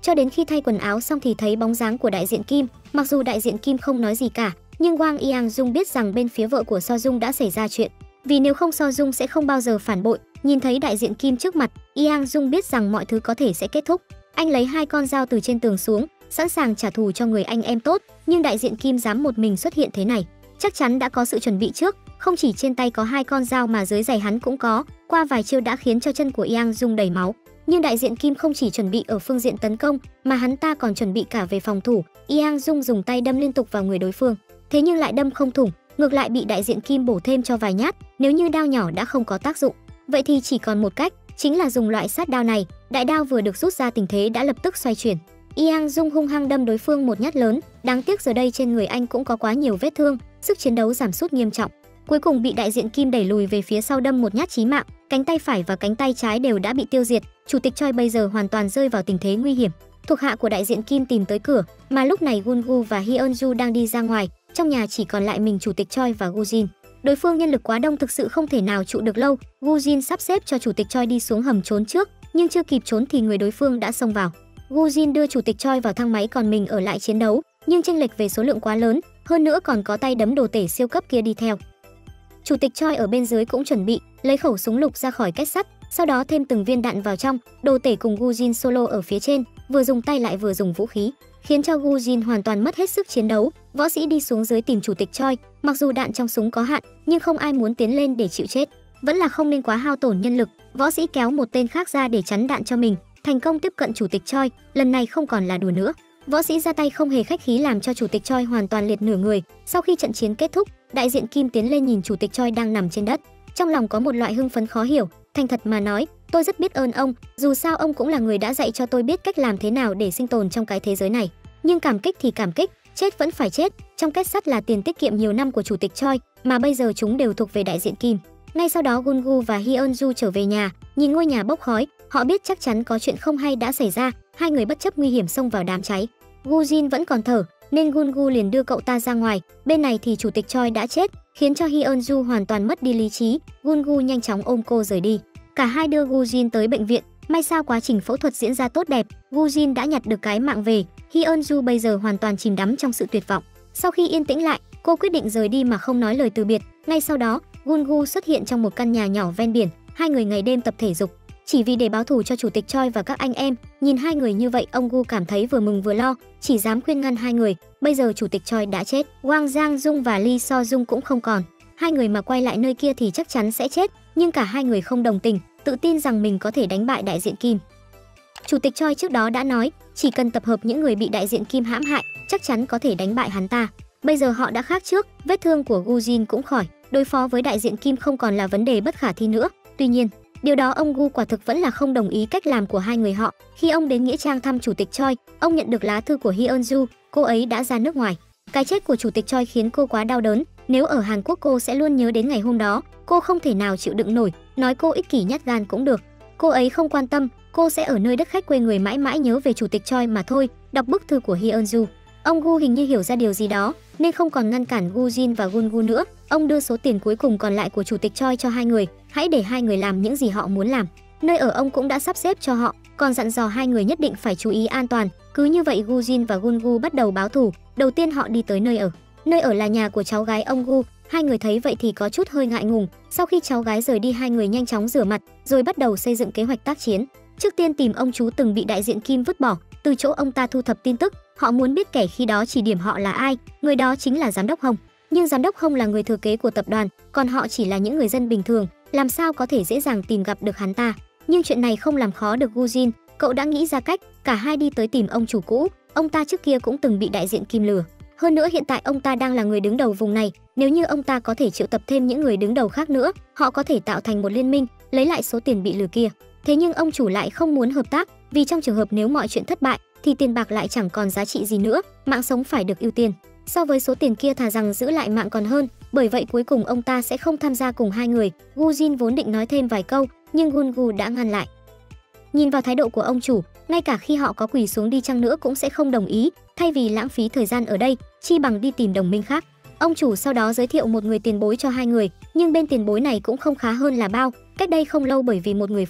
Cho đến khi thay quần áo xong thì thấy bóng dáng của đại diện Kim. Mặc dù đại diện Kim không nói gì cả, nhưng Wang Yang Dung biết rằng bên phía vợ của So Dung đã xảy ra chuyện, vì nếu không So Dung sẽ không bao giờ phản bội. Nhìn thấy đại diện Kim trước mặt, Yang Dung biết rằng mọi thứ có thể sẽ kết thúc. Anh lấy hai con dao từ trên tường xuống, sẵn sàng trả thù cho người anh em tốt, nhưng đại diện Kim dám một mình xuất hiện thế này, chắc chắn đã có sự chuẩn bị trước, không chỉ trên tay có hai con dao mà dưới giày hắn cũng có, qua vài chiêu đã khiến cho chân của Yang Dung đầy máu. Nhưng đại diện Kim không chỉ chuẩn bị ở phương diện tấn công, mà hắn ta còn chuẩn bị cả về phòng thủ. Yang Dung dùng tay đâm liên tục vào người đối phương, thế nhưng lại đâm không thủng, ngược lại bị đại diện Kim bổ thêm cho vài nhát. Nếu như đao nhỏ đã không có tác dụng, vậy thì chỉ còn một cách, chính là dùng loại sát đao này. Đại đao vừa được rút ra, tình thế đã lập tức xoay chuyển. Yang Dung hung hăng đâm đối phương một nhát lớn, đáng tiếc giờ đây trên người anh cũng có quá nhiều vết thương, sức chiến đấu giảm sút nghiêm trọng. Cuối cùng bị đại diện Kim đẩy lùi về phía sau đâm một nhát chí mạng, cánh tay phải và cánh tay trái đều đã bị tiêu diệt. Chủ tịch Choi bây giờ hoàn toàn rơi vào tình thế nguy hiểm. Thuộc hạ của đại diện Kim tìm tới cửa, mà lúc này Gungu và Hyunju đang đi ra ngoài, trong nhà chỉ còn lại mình chủ tịch Choi và Gujin. Đối phương nhân lực quá đông, thực sự không thể nào trụ được lâu. Gujin sắp xếp cho chủ tịch Choi đi xuống hầm trốn trước, nhưng chưa kịp trốn thì người đối phương đã xông vào. Gujin đưa chủ tịch Choi vào thang máy, còn mình ở lại chiến đấu, nhưng chênh lệch về số lượng quá lớn, hơn nữa còn có tay đấm đồ tể siêu cấp kia đi theo. Chủ tịch Choi ở bên dưới cũng chuẩn bị lấy khẩu súng lục ra khỏi kết sắt, sau đó thêm từng viên đạn vào trong. Đồ tể cùng Gujin solo ở phía trên, vừa dùng tay lại vừa dùng vũ khí, khiến cho Gujin hoàn toàn mất hết sức chiến đấu. Võ sĩ đi xuống dưới tìm chủ tịch Choi, mặc dù đạn trong súng có hạn, nhưng không ai muốn tiến lên để chịu chết, vẫn là không nên quá hao tổn nhân lực. Võ sĩ kéo một tên khác ra để chắn đạn cho mình, thành công tiếp cận chủ tịch Choi. Lần này không còn là đùa nữa, võ sĩ ra tay không hề khách khí, làm cho chủ tịch Choi hoàn toàn liệt nửa người. Sau khi trận chiến kết thúc, đại diện Kim tiến lên nhìn chủ tịch Choi đang nằm trên đất, trong lòng có một loại hưng phấn khó hiểu. Thành thật mà nói, tôi rất biết ơn ông, dù sao ông cũng là người đã dạy cho tôi biết cách làm thế nào để sinh tồn trong cái thế giới này. Nhưng cảm kích thì cảm kích, chết vẫn phải chết. Trong kết sắt là tiền tiết kiệm nhiều năm của chủ tịch Choi, mà bây giờ chúng đều thuộc về đại diện Kim. Ngay sau đó Gungu và Hyunju trở về nhà, nhìn ngôi nhà bốc khói, họ biết chắc chắn có chuyện không hay đã xảy ra. Hai người bất chấp nguy hiểm xông vào đám cháy. Gujin vẫn còn thở, nên Gungu liền đưa cậu ta ra ngoài. Bên này thì chủ tịch Choi đã chết, khiến cho Hyunju hoàn toàn mất đi lý trí. Gungu nhanh chóng ôm cô rời đi. Cả hai đưa Gujin tới bệnh viện. May sao quá trình phẫu thuật diễn ra tốt đẹp, Gujin đã nhặt được cái mạng về. Hyunju bây giờ hoàn toàn chìm đắm trong sự tuyệt vọng. Sau khi yên tĩnh lại, cô quyết định rời đi mà không nói lời từ biệt. Ngay sau đó, Gungu xuất hiện trong một căn nhà nhỏ ven biển. Hai người ngày đêm tập thể dục, chỉ vì để báo thù cho chủ tịch Choi và các anh em. Nhìn hai người như vậy, ông Gu cảm thấy vừa mừng vừa lo, chỉ dám khuyên ngăn hai người. Bây giờ chủ tịch Choi đã chết, Wang Giang Dung và Lee So Dung cũng không còn. Hai người mà quay lại nơi kia thì chắc chắn sẽ chết, nhưng cả hai người không đồng tình, tự tin rằng mình có thể đánh bại đại diện Kim. Chủ tịch Choi trước đó đã nói, chỉ cần tập hợp những người bị đại diện Kim hãm hại, chắc chắn có thể đánh bại hắn ta. Bây giờ họ đã khác trước, vết thương của Gujin cũng khỏi, đối phó với đại diện Kim không còn là vấn đề bất khả thi nữa. Tuy nhiên, điều đó ông Gu quả thực vẫn là không đồng ý cách làm của hai người họ. Khi ông đến nghĩa trang thăm chủ tịch Choi, ông nhận được lá thư của Hyunju, cô ấy đã ra nước ngoài. Cái chết của chủ tịch Choi khiến cô quá đau đớn, nếu ở Hàn Quốc cô sẽ luôn nhớ đến ngày hôm đó, cô không thể nào chịu đựng nổi, nói cô ích kỷ nhát gan cũng được. Cô ấy không quan tâm, cô sẽ ở nơi đất khách quê người mãi mãi nhớ về chủ tịch Choi mà thôi. Đọc bức thư của Hyunju, ông Gu hình như hiểu ra điều gì đó, nên không còn ngăn cản Gujin và Gungu nữa. Ông đưa số tiền cuối cùng còn lại của chủ tịch Choi cho hai người, hãy để hai người làm những gì họ muốn làm. Nơi ở ông cũng đã sắp xếp cho họ, còn dặn dò hai người nhất định phải chú ý an toàn. Cứ như vậy Gujin và Gungu bắt đầu báo thù. Đầu tiên họ đi tới nơi ở. Nơi ở là nhà của cháu gái ông Gu. Hai người thấy vậy thì có chút hơi ngại ngùng. Sau khi cháu gái rời đi, hai người nhanh chóng rửa mặt, rồi bắt đầu xây dựng kế hoạch tác chiến. Trước tiên tìm ông chú từng bị đại diện Kim vứt bỏ, từ chỗ ông ta thu thập tin tức. Họ muốn biết kẻ khi đó chỉ điểm họ là ai, người đó chính là giám đốc Hồng. Nhưng giám đốc Hồng là người thừa kế của tập đoàn, còn họ chỉ là những người dân bình thường, làm sao có thể dễ dàng tìm gặp được hắn ta. Nhưng chuyện này không làm khó được Gujin, cậu đã nghĩ ra cách. Cả hai đi tới tìm ông chủ cũ, ông ta trước kia cũng từng bị đại diện Kim lừa. Hơn nữa hiện tại ông ta đang là người đứng đầu vùng này, nếu như ông ta có thể triệu tập thêm những người đứng đầu khác nữa, họ có thể tạo thành một liên minh, lấy lại số tiền bị lừa kia. Thế nhưng ông chủ lại không muốn hợp tác, vì trong trường hợp nếu mọi chuyện thất bại thì tiền bạc lại chẳng còn giá trị gì nữa, mạng sống phải được ưu tiên. So với số tiền kia thà rằng giữ lại mạng còn hơn, bởi vậy cuối cùng ông ta sẽ không tham gia cùng hai người. Gujin vốn định nói thêm vài câu, nhưng Gungu đã ngăn lại. Nhìn vào thái độ của ông chủ, ngay cả khi họ có quỳ xuống đi chăng nữa cũng sẽ không đồng ý, thay vì lãng phí thời gian ở đây, chi bằng đi tìm đồng minh khác. Ông chủ sau đó giới thiệu một người tiền bối cho hai người, nhưng bên tiền bối này cũng không khá hơn là bao. Cách đây không lâu bởi vì một người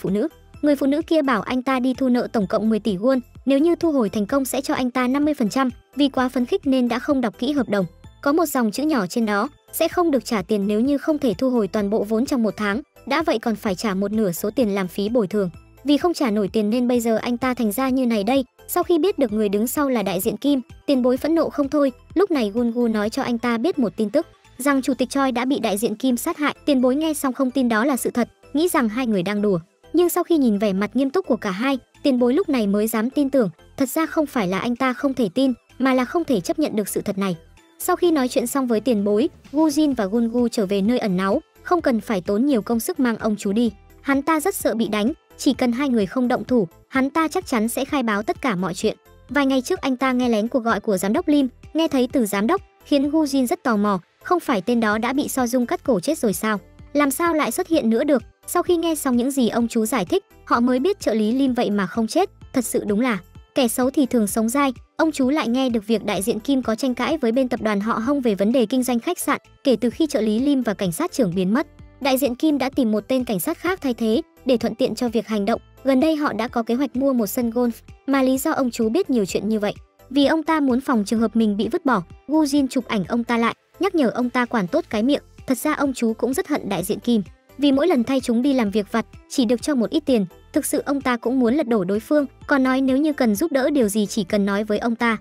phụ nữ kia bảo anh ta đi thu nợ tổng cộng 10 tỷ won, nếu như thu hồi thành công sẽ cho anh ta 50%, vì quá phấn khích nên đã không đọc kỹ hợp đồng. Có một dòng chữ nhỏ trên đó, sẽ không được trả tiền nếu như không thể thu hồi toàn bộ vốn trong 1 tháng, đã vậy còn phải trả một nửa số tiền làm phí bồi thường. Vì không trả nổi tiền nên bây giờ anh ta thành ra như này đây. Sau khi biết được người đứng sau là đại diện Kim, tiền bối phẫn nộ không thôi. Lúc này Gungu nói cho anh ta biết một tin tức, rằng chủ tịch Choi đã bị đại diện Kim sát hại. Tiền bối nghe xong không tin đó là sự thật, nghĩ rằng hai người đang đùa. Nhưng sau khi nhìn vẻ mặt nghiêm túc của cả hai, tiền bối lúc này mới dám tin tưởng. Thật ra không phải là anh ta không thể tin, mà là không thể chấp nhận được sự thật này. Sau khi nói chuyện xong với tiền bối, Gujin và Gungu trở về nơi ẩn náu, không cần phải tốn nhiều công sức mang ông chú đi. Hắn ta rất sợ bị đánh, chỉ cần hai người không động thủ, hắn ta chắc chắn sẽ khai báo tất cả mọi chuyện. Vài ngày trước anh ta nghe lén cuộc gọi của giám đốc Lim, nghe thấy từ giám đốc, khiến Gujin rất tò mò, không phải tên đó đã bị So Dung cắt cổ chết rồi sao? Làm sao lại xuất hiện nữa được? Sau khi nghe xong những gì ông chú giải thích, họ mới biết trợ lý Lim vậy mà không chết, thật sự đúng là kẻ xấu thì thường sống dai. Ông chú lại nghe được việc đại diện Kim có tranh cãi với bên tập đoàn họ Hông về vấn đề kinh doanh khách sạn. Kể từ khi trợ lý Lim và cảnh sát trưởng biến mất, đại diện Kim đã tìm một tên cảnh sát khác thay thế để thuận tiện cho việc hành động. Gần đây họ đã có kế hoạch mua một sân golf, mà lý do ông chú biết nhiều chuyện như vậy vì ông ta muốn phòng trường hợp mình bị vứt bỏ. Gujin chụp ảnh ông ta lại, nhắc nhở ông ta quản tốt cái miệng. Thật ra ông chú cũng rất hận đại diện Kim, vì mỗi lần thay chúng đi làm việc vặt chỉ được cho một ít tiền. Thực sự ông ta cũng muốn lật đổ đối phương, còn nói nếu như cần giúp đỡ điều gì chỉ cần nói với ông ta.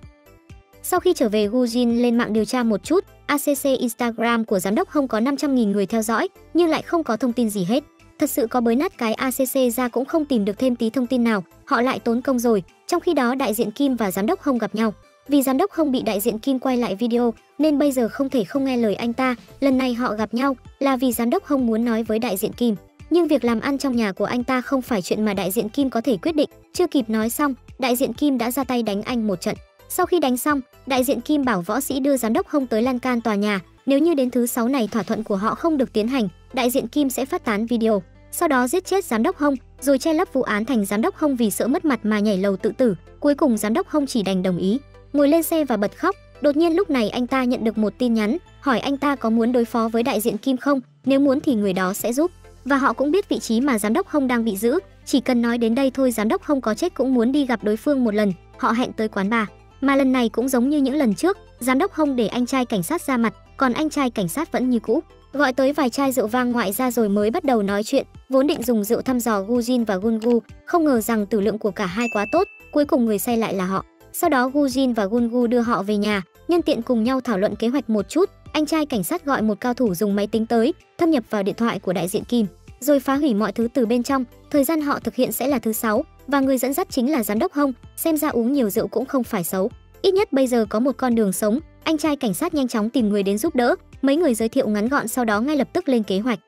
Sau khi trở về, Gujin lên mạng điều tra một chút. ACC Instagram của giám đốc Hông có 500.000 người theo dõi, nhưng lại không có thông tin gì hết. Thật sự có bới nát cái ACC ra cũng không tìm được thêm tí thông tin nào, họ lại tốn công rồi. Trong khi đó đại diện Kim và giám đốc Hông gặp nhau. Vì giám đốc Hông bị đại diện Kim quay lại video nên bây giờ không thể không nghe lời anh ta. Lần này họ gặp nhau là vì giám đốc Hông muốn nói với đại diện Kim, nhưng việc làm ăn trong nhà của anh ta không phải chuyện mà đại diện Kim có thể quyết định. Chưa kịp nói xong, đại diện Kim đã ra tay đánh anh một trận. Sau khi đánh xong, đại diện Kim bảo võ sĩ đưa giám đốc Hông tới lan can tòa nhà. Nếu như đến thứ 6 này thỏa thuận của họ không được tiến hành, đại diện Kim sẽ phát tán video, sau đó giết chết giám đốc Hông, rồi che lấp vụ án thành giám đốc Hông vì sợ mất mặt mà nhảy lầu tự tử. Cuối cùng giám đốc Hông chỉ đành đồng ý, ngồi lên xe và bật khóc. Đột nhiên lúc này anh ta nhận được một tin nhắn, hỏi anh ta có muốn đối phó với đại diện Kim không, nếu muốn thì người đó sẽ giúp. Và họ cũng biết vị trí mà giám đốc Hông đang bị giữ, chỉ cần nói đến đây thôi giám đốc Hông có chết cũng muốn đi gặp đối phương một lần. Họ hẹn tới quán bar, mà lần này cũng giống như những lần trước, giám đốc Hông để anh trai cảnh sát ra mặt, còn anh trai cảnh sát vẫn như cũ, gọi tới vài chai rượu vang ngoại ra rồi mới bắt đầu nói chuyện. Vốn định dùng rượu thăm dò Gujin và Gungu, không ngờ rằng tử lượng của cả hai quá tốt, cuối cùng người say lại là họ. Sau đó Gujin và Gungu đưa họ về nhà, nhân tiện cùng nhau thảo luận kế hoạch một chút. Anh trai cảnh sát gọi một cao thủ dùng máy tính tới, thâm nhập vào điện thoại của đại diện Kim, rồi phá hủy mọi thứ từ bên trong. Thời gian họ thực hiện sẽ là thứ 6, và người dẫn dắt chính là giám đốc Hông. Xem ra uống nhiều rượu cũng không phải xấu, ít nhất bây giờ có một con đường sống. Anh trai cảnh sát nhanh chóng tìm người đến giúp đỡ, mấy người giới thiệu ngắn gọn, sau đó ngay lập tức lên kế hoạch.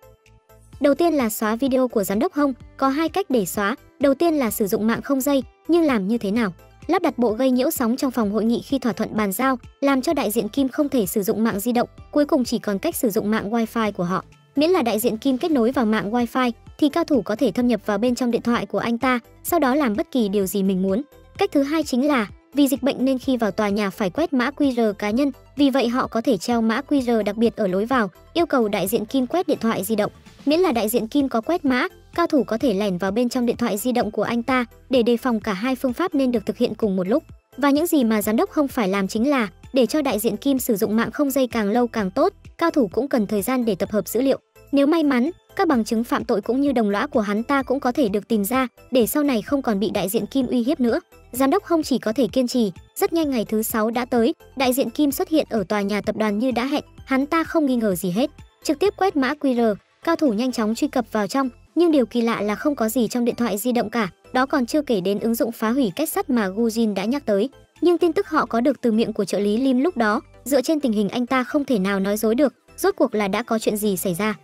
Đầu tiên là xóa video của giám đốc Hông, có hai cách để xóa. Đầu tiên là sử dụng mạng không dây, nhưng làm như thế nào? Lắp đặt bộ gây nhiễu sóng trong phòng hội nghị khi thỏa thuận bàn giao, làm cho đại diện Kim không thể sử dụng mạng di động, cuối cùng chỉ còn cách sử dụng mạng wifi của họ. Miễn là đại diện Kim kết nối vào mạng wifi thì cao thủ có thể thâm nhập vào bên trong điện thoại của anh ta, sau đó làm bất kỳ điều gì mình muốn. Cách thứ hai chính là vì dịch bệnh nên khi vào tòa nhà phải quét mã QR cá nhân, vì vậy họ có thể treo mã QR đặc biệt ở lối vào, yêu cầu đại diện Kim quét điện thoại di động. Miễn là đại diện Kim có quét mã, cao thủ có thể lẻn vào bên trong điện thoại di động của anh ta, để đề phòng cả hai phương pháp nên được thực hiện cùng một lúc. Và những gì mà giám đốc Hông phải làm chính là để cho đại diện Kim sử dụng mạng không dây càng lâu càng tốt, cao thủ cũng cần thời gian để tập hợp dữ liệu. Nếu may mắn, các bằng chứng phạm tội cũng như đồng lõa của hắn ta cũng có thể được tìm ra, để sau này không còn bị đại diện Kim uy hiếp nữa. Giám đốc Hông chỉ có thể kiên trì. Rất nhanh ngày thứ 6 đã tới, đại diện Kim xuất hiện ở tòa nhà tập đoàn như đã hẹn, hắn ta không nghi ngờ gì hết, trực tiếp quét mã QR, cao thủ nhanh chóng truy cập vào trong, nhưng điều kỳ lạ là không có gì trong điện thoại di động cả, đó còn chưa kể đến ứng dụng phá hủy kết sắt mà Gujin đã nhắc tới. Nhưng tin tức họ có được từ miệng của trợ lý Lim lúc đó, dựa trên tình hình anh ta không thể nào nói dối được, rốt cuộc là đã có chuyện gì xảy ra.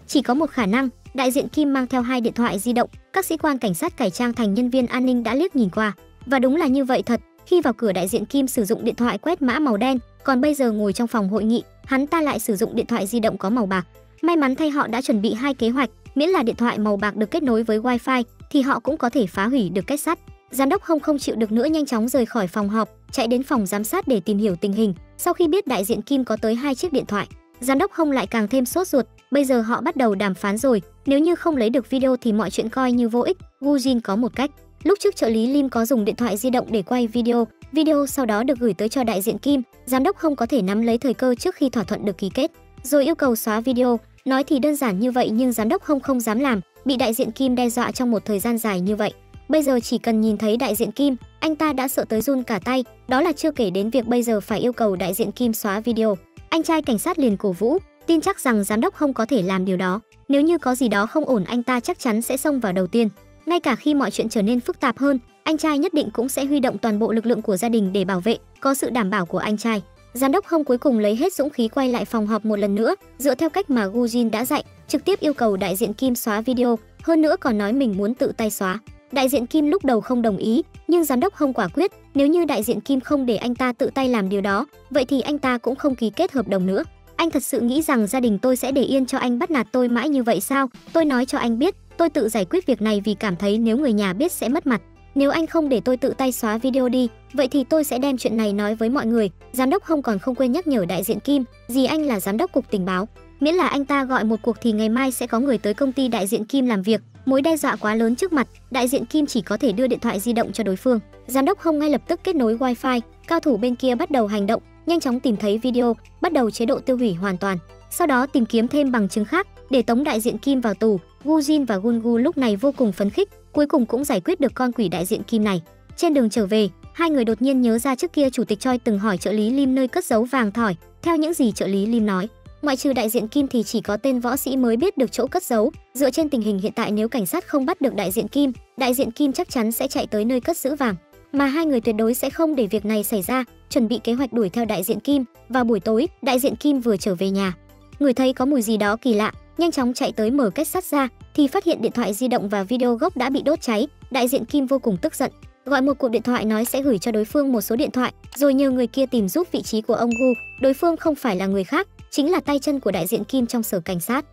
Chỉ có một khả năng, đại diện Kim mang theo hai điện thoại di động, các sĩ quan cảnh sát cải trang thành nhân viên an ninh đã liếc nhìn qua. Và đúng là như vậy thật, khi vào cửa đại diện Kim sử dụng điện thoại quét mã màu đen, còn bây giờ ngồi trong phòng hội nghị, hắn ta lại sử dụng điện thoại di động có màu bạc. May mắn thay họ đã chuẩn bị hai kế hoạch, miễn là điện thoại màu bạc được kết nối với wifi thì họ cũng có thể phá hủy được kết sắt. Giám đốc Hông không chịu được nữa nhanh chóng rời khỏi phòng họp, chạy đến phòng giám sát để tìm hiểu tình hình. Sau khi biết đại diện Kim có tới 2 chiếc điện thoại, giám đốc Hông lại càng thêm sốt ruột. Bây giờ họ bắt đầu đàm phán rồi, nếu như không lấy được video thì mọi chuyện coi như vô ích. Gujin có một cách. Lúc trước trợ lý Lim có dùng điện thoại di động để quay video sau đó được gửi tới cho đại diện Kim. Giám đốc Hông có thể nắm lấy thời cơ trước khi thỏa thuận được ký kết, rồi yêu cầu xóa video. Nói thì đơn giản như vậy nhưng giám đốc Hông không dám làm, bị đại diện Kim đe dọa trong một thời gian dài như vậy. Bây giờ chỉ cần nhìn thấy đại diện Kim, anh ta đã sợ tới run cả tay, đó là chưa kể đến việc bây giờ phải yêu cầu đại diện Kim xóa video. Anh trai cảnh sát liền cổ vũ, tin chắc rằng giám đốc Hông có thể làm điều đó. Nếu như có gì đó không ổn anh ta chắc chắn sẽ xông vào đầu tiên. Ngay cả khi mọi chuyện trở nên phức tạp hơn, anh trai nhất định cũng sẽ huy động toàn bộ lực lượng của gia đình để bảo vệ, có sự đảm bảo của anh trai. Giám đốc Hông cuối cùng lấy hết dũng khí quay lại phòng họp một lần nữa, dựa theo cách mà Gujin đã dạy, trực tiếp yêu cầu đại diện Kim xóa video, hơn nữa còn nói mình muốn tự tay xóa. Đại diện Kim lúc đầu không đồng ý, nhưng giám đốc Hông quả quyết, nếu như đại diện Kim không để anh ta tự tay làm điều đó, vậy thì anh ta cũng không ký kết hợp đồng nữa. Anh thật sự nghĩ rằng gia đình tôi sẽ để yên cho anh bắt nạt tôi mãi như vậy sao? Tôi nói cho anh biết, tôi tự giải quyết việc này vì cảm thấy nếu người nhà biết sẽ mất mặt. Nếu anh không để tôi tự tay xóa video đi, vậy thì tôi sẽ đem chuyện này nói với mọi người. Giám đốc Hông còn không quên nhắc nhở đại diện Kim, dì anh là giám đốc cục tình báo, miễn là anh ta gọi một cuộc thì ngày mai sẽ có người tới công ty đại diện Kim làm việc. Mối đe dọa quá lớn trước mặt, đại diện Kim chỉ có thể đưa điện thoại di động cho đối phương. Giám đốc Hông ngay lập tức kết nối wifi, cao thủ bên kia bắt đầu hành động, nhanh chóng tìm thấy video, bắt đầu chế độ tiêu hủy hoàn toàn. Sau đó tìm kiếm thêm bằng chứng khác để tống đại diện Kim vào tù. Gujin và Gungu lúc này vô cùng phấn khích, cuối cùng cũng giải quyết được con quỷ đại diện Kim này. Trên đường trở về, hai người đột nhiên nhớ ra trước kia chủ tịch Choi từng hỏi trợ lý Lim nơi cất giấu vàng thỏi. Theo những gì trợ lý Lim nói, ngoại trừ đại diện Kim thì chỉ có tên võ sĩ mới biết được chỗ cất giấu. Dựa trên tình hình hiện tại, nếu cảnh sát không bắt được đại diện Kim chắc chắn sẽ chạy tới nơi cất giữ vàng, mà hai người tuyệt đối sẽ không để việc này xảy ra, chuẩn bị kế hoạch đuổi theo đại diện Kim. Vào buổi tối, đại diện Kim vừa trở về nhà, ngửi thấy có mùi gì đó kỳ lạ, nhanh chóng chạy tới mở kết sắt ra thì phát hiện điện thoại di động và video gốc đã bị đốt cháy. Đại diện Kim vô cùng tức giận, gọi một cuộc điện thoại nói sẽ gửi cho đối phương một số điện thoại, rồi nhờ người kia tìm giúp vị trí của ông Gu. Đối phương không phải là người khác, chính là tay chân của đại diện Kim trong sở cảnh sát.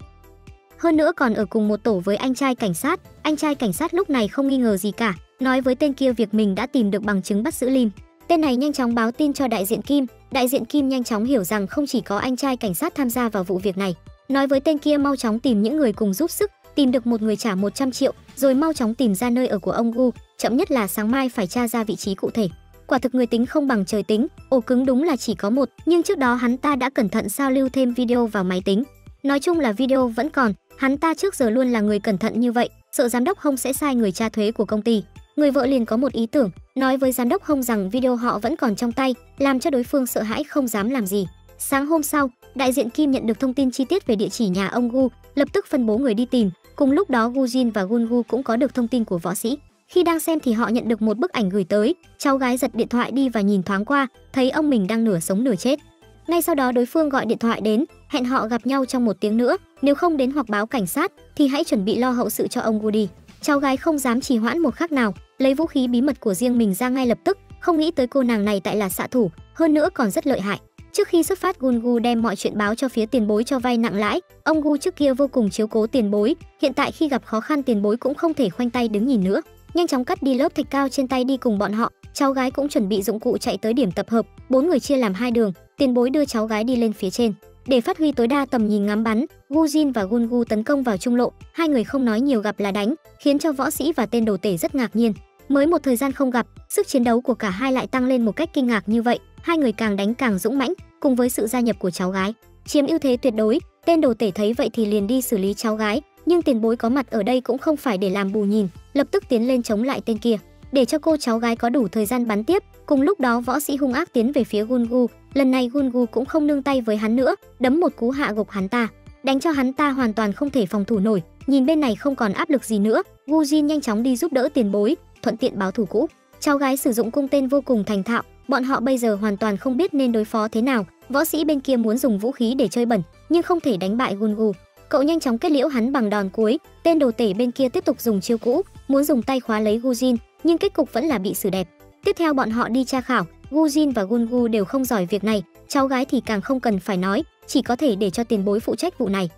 Hơn nữa còn ở cùng một tổ với anh trai cảnh sát. Anh trai cảnh sát lúc này không nghi ngờ gì cả, nói với tên kia việc mình đã tìm được bằng chứng bắt giữ Lim. Tên này nhanh chóng báo tin cho đại diện Kim, đại diện Kim nhanh chóng hiểu rằng không chỉ có anh trai cảnh sát tham gia vào vụ việc này. Nói với tên kia mau chóng tìm những người cùng giúp sức, tìm được một người trả 100 triệu, rồi mau chóng tìm ra nơi ở của ông Gu, chậm nhất là sáng mai phải tra ra vị trí cụ thể. Quả thực người tính không bằng trời tính, ổ cứng đúng là chỉ có một, nhưng trước đó hắn ta đã cẩn thận sao lưu thêm video vào máy tính. Nói chung là video vẫn còn, hắn ta trước giờ luôn là người cẩn thận như vậy, sợ giám đốc Hông sẽ sai người tra thuế của công ty. Người vợ liền có một ý tưởng, nói với giám đốc Hông rằng video họ vẫn còn trong tay, làm cho đối phương sợ hãi không dám làm gì. Sáng hôm sau, đại diện Kim nhận được thông tin chi tiết về địa chỉ nhà ông Gu, lập tức phân bố người đi tìm. Cùng lúc đó Gu Jin và Gun Gu cũng có được thông tin của võ sĩ. Khi đang xem thì họ nhận được một bức ảnh gửi tới, cháu gái giật điện thoại đi và nhìn thoáng qua, thấy ông mình đang nửa sống nửa chết. Ngay sau đó đối phương gọi điện thoại đến, hẹn họ gặp nhau trong 1 tiếng nữa, nếu không đến hoặc báo cảnh sát thì hãy chuẩn bị lo hậu sự cho ông Gu đi. Cháu gái không dám trì hoãn một khắc nào, lấy vũ khí bí mật của riêng mình ra ngay lập tức, không nghĩ tới cô nàng này tại là xạ thủ, hơn nữa còn rất lợi hại. Trước khi xuất phát, Gun Gu đem mọi chuyện báo cho phía tiền bối cho vay nặng lãi. Ông Gu trước kia vô cùng chiếu cố tiền bối, hiện tại khi gặp khó khăn tiền bối cũng không thể khoanh tay đứng nhìn nữa. Nhanh chóng cắt đi lớp thạch cao trên tay đi cùng bọn họ. Cháu gái cũng chuẩn bị dụng cụ chạy tới điểm tập hợp, 4 người chia làm 2 đường, tiền bối đưa cháu gái đi lên phía trên. Để phát huy tối đa tầm nhìn ngắm bắn, Gu Jin và Gun Gu tấn công vào trung lộ, hai người không nói nhiều gặp là đánh, khiến cho võ sĩ và tên đồ tể rất ngạc nhiên. Mới một thời gian không gặp, sức chiến đấu của cả hai lại tăng lên một cách kinh ngạc như vậy, hai người càng đánh càng dũng mãnh, cùng với sự gia nhập của cháu gái, chiếm ưu thế tuyệt đối. Tên đồ tể thấy vậy thì liền đi xử lý cháu gái, nhưng tiền bối có mặt ở đây cũng không phải để làm bù nhìn, lập tức tiến lên chống lại tên kia, để cho cô cháu gái có đủ thời gian bắn tiếp. Cùng lúc đó võ sĩ hung ác tiến về phía Gun Gu, lần này Gun Gu cũng không nương tay với hắn nữa, đấm một cú hạ gục hắn ta, đánh cho hắn ta hoàn toàn không thể phòng thủ nổi. Nhìn bên này không còn áp lực gì nữa, Gu Jin nhanh chóng đi giúp đỡ tiền bối, thuận tiện báo thù cũ. Cháu gái sử dụng cung tên vô cùng thành thạo, bọn họ bây giờ hoàn toàn không biết nên đối phó thế nào. Võ sĩ bên kia muốn dùng vũ khí để chơi bẩn, nhưng không thể đánh bại Gun Gu. Cậu nhanh chóng kết liễu hắn bằng đòn cuối. Tên đồ tể bên kia tiếp tục dùng chiêu cũ, muốn dùng tay khóa lấy Gu Jin, nhưng kết cục vẫn là bị xử đẹp. Tiếp theo bọn họ đi tra khảo, Gu Jin và Gun Gu đều không giỏi việc này, cháu gái thì càng không cần phải nói, chỉ có thể để cho tiền bối phụ trách vụ này.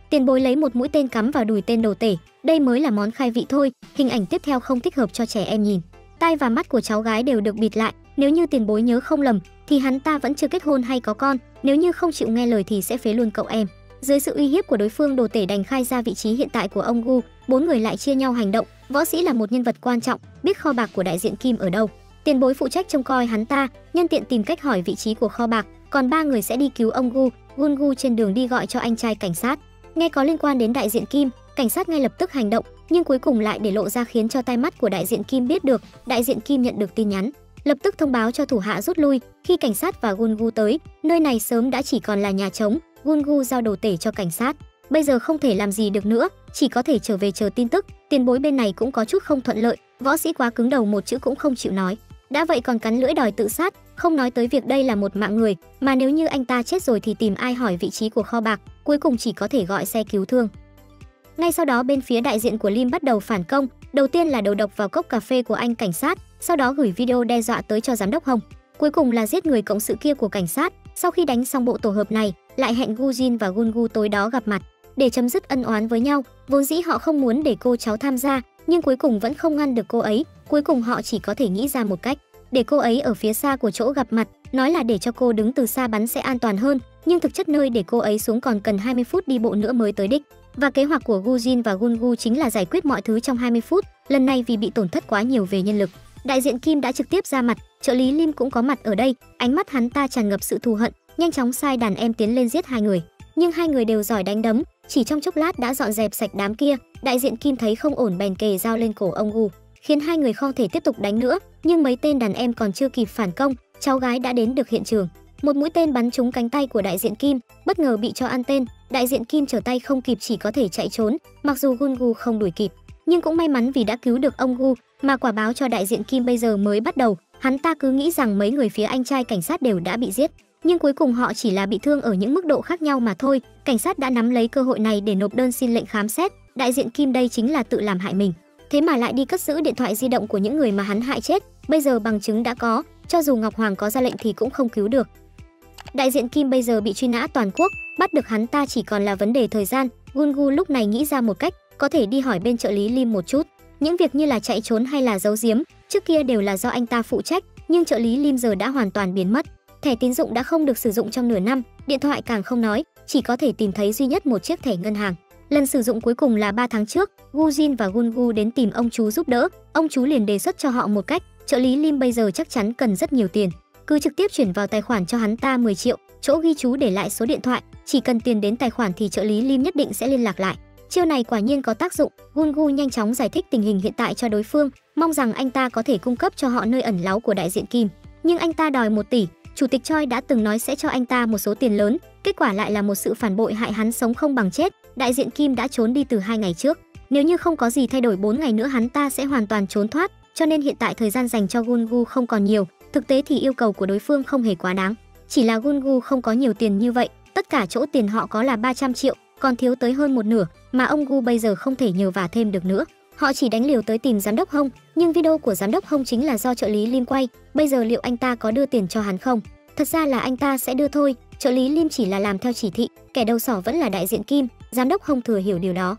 Tiền bối lấy một mũi tên cắm vào đùi tên đồ tể, đây mới là món khai vị thôi. Hình ảnh tiếp theo không thích hợp cho trẻ em nhìn. Tai và mắt của cháu gái đều được bịt lại, nếu như tiền bối nhớ không lầm thì hắn ta vẫn chưa kết hôn hay có con, nếu như không chịu nghe lời thì sẽ phế luôn cậu em. Dưới sự uy hiếp của đối phương, đồ tể đành khai ra vị trí hiện tại của ông Gu, 4 người lại chia nhau hành động. Võ sĩ là một nhân vật quan trọng, biết kho bạc của đại diện Kim ở đâu. Tiền bối phụ trách trông coi hắn ta, nhân tiện tìm cách hỏi vị trí của kho bạc, còn 3 người sẽ đi cứu ông Gu. Gun Gu trên đường đi gọi cho anh trai cảnh sát. Nghe có liên quan đến đại diện Kim, cảnh sát ngay lập tức hành động, nhưng cuối cùng lại để lộ ra khiến cho tai mắt của đại diện Kim biết được. Đại diện Kim nhận được tin nhắn, lập tức thông báo cho thủ hạ rút lui. Khi cảnh sát và Gun Gu tới, nơi này sớm đã chỉ còn là nhà trống. Gun Gu giao đồ tể cho cảnh sát, bây giờ không thể làm gì được nữa, chỉ có thể trở về chờ tin tức. Tiền bối bên này cũng có chút không thuận lợi, võ sĩ quá cứng đầu, một chữ cũng không chịu nói, đã vậy còn cắn lưỡi đòi tự sát, không nói tới việc đây là một mạng người, mà nếu như anh ta chết rồi thì tìm ai hỏi vị trí của kho bạc, cuối cùng chỉ có thể gọi xe cứu thương. Ngay sau đó bên phía đại diện của Lim bắt đầu phản công, đầu tiên là đầu độc vào cốc cà phê của anh cảnh sát, sau đó gửi video đe dọa tới cho giám đốc Hông, cuối cùng là giết người cộng sự kia của cảnh sát. Sau khi đánh xong bộ tổ hợp này, lại hẹn Gu Jin và Gun Gu tối đó gặp mặt để chấm dứt ân oán với nhau. Vốn dĩ họ không muốn để cô cháu tham gia, nhưng cuối cùng vẫn không ngăn được cô ấy. Cuối cùng họ chỉ có thể nghĩ ra một cách, để cô ấy ở phía xa của chỗ gặp mặt, nói là để cho cô đứng từ xa bắn sẽ an toàn hơn, nhưng thực chất nơi để cô ấy xuống còn cần 20 phút đi bộ nữa mới tới đích. Và kế hoạch của Gu Jin và Gun Gu chính là giải quyết mọi thứ trong 20 phút. Lần này vì bị tổn thất quá nhiều về nhân lực, đại diện Kim đã trực tiếp ra mặt, trợ lý Lim cũng có mặt ở đây. Ánh mắt hắn ta tràn ngập sự thù hận, nhanh chóng sai đàn em tiến lên giết 2 người, nhưng 2 người đều giỏi đánh đấm, chỉ trong chốc lát đã dọn dẹp sạch đám kia. Đại diện Kim thấy không ổn bèn kề dao lên cổ ông Gu, khiến 2 người không thể tiếp tục đánh nữa. Nhưng mấy tên đàn em còn chưa kịp phản công, cháu gái đã đến được hiện trường. Một mũi tên bắn trúng cánh tay của đại diện Kim, bất ngờ bị cho ăn tên. Đại diện Kim trở tay không kịp, chỉ có thể chạy trốn. Mặc dù Gun Gu không đuổi kịp, nhưng cũng may mắn vì đã cứu được ông Gu. Mà quả báo cho đại diện Kim bây giờ mới bắt đầu. Hắn ta cứ nghĩ rằng mấy người phía anh trai cảnh sát đều đã bị giết, nhưng cuối cùng họ chỉ là bị thương ở những mức độ khác nhau mà thôi. Cảnh sát đã nắm lấy cơ hội này để nộp đơn xin lệnh khám xét. Đại diện Kim đây chính là tự làm hại mình, thế mà lại đi cất giữ điện thoại di động của những người mà hắn hại chết. Bây giờ bằng chứng đã có, cho dù Ngọc Hoàng có ra lệnh thì cũng không cứu được. Đại diện Kim bây giờ bị truy nã toàn quốc, bắt được hắn ta chỉ còn là vấn đề thời gian. Gun Gu lúc này nghĩ ra một cách, có thể đi hỏi bên trợ lý Lim một chút. Những việc như là chạy trốn hay là giấu giếm, trước kia đều là do anh ta phụ trách, nhưng trợ lý Lim giờ đã hoàn toàn biến mất. Thẻ tín dụng đã không được sử dụng trong nửa năm, điện thoại càng không nói, chỉ có thể tìm thấy duy nhất một chiếc thẻ ngân hàng. Lần sử dụng cuối cùng là 3 tháng trước, Woo Jin và Gungu đến tìm ông chú giúp đỡ. Ông chú liền đề xuất cho họ một cách, trợ lý Lim bây giờ chắc chắn cần rất nhiều tiền, cứ trực tiếp chuyển vào tài khoản cho hắn ta 10 triệu, chỗ ghi chú để lại số điện thoại, chỉ cần tiền đến tài khoản thì trợ lý Lim nhất định sẽ liên lạc lại. Chiêu này quả nhiên có tác dụng, Gungu nhanh chóng giải thích tình hình hiện tại cho đối phương, mong rằng anh ta có thể cung cấp cho họ nơi ẩn náu của đại diện Kim. Nhưng anh ta đòi 1 tỷ, chủ tịch Choi đã từng nói sẽ cho anh ta một số tiền lớn, kết quả lại là một sự phản bội hại hắn sống không bằng chết. Đại diện Kim đã trốn đi từ 2 ngày trước, nếu như không có gì thay đổi 4 ngày nữa hắn ta sẽ hoàn toàn trốn thoát, cho nên hiện tại thời gian dành cho Gungu không còn nhiều. Thực tế thì yêu cầu của đối phương không hề quá đáng, chỉ là Gungu không có nhiều tiền như vậy, tất cả chỗ tiền họ có là 300 triệu, còn thiếu tới hơn một nửa, mà ông Gu bây giờ không thể nhờ vả thêm được nữa. Họ chỉ đánh liều tới tìm giám đốc Hong, nhưng video của giám đốc Hong chính là do trợ lý Lim quay, bây giờ liệu anh ta có đưa tiền cho hắn không? Thật ra là anh ta sẽ đưa thôi, trợ lý Lim chỉ là làm theo chỉ thị, kẻ đầu sỏ vẫn là đại diện Kim, giám đốc Hong thừa hiểu điều đó.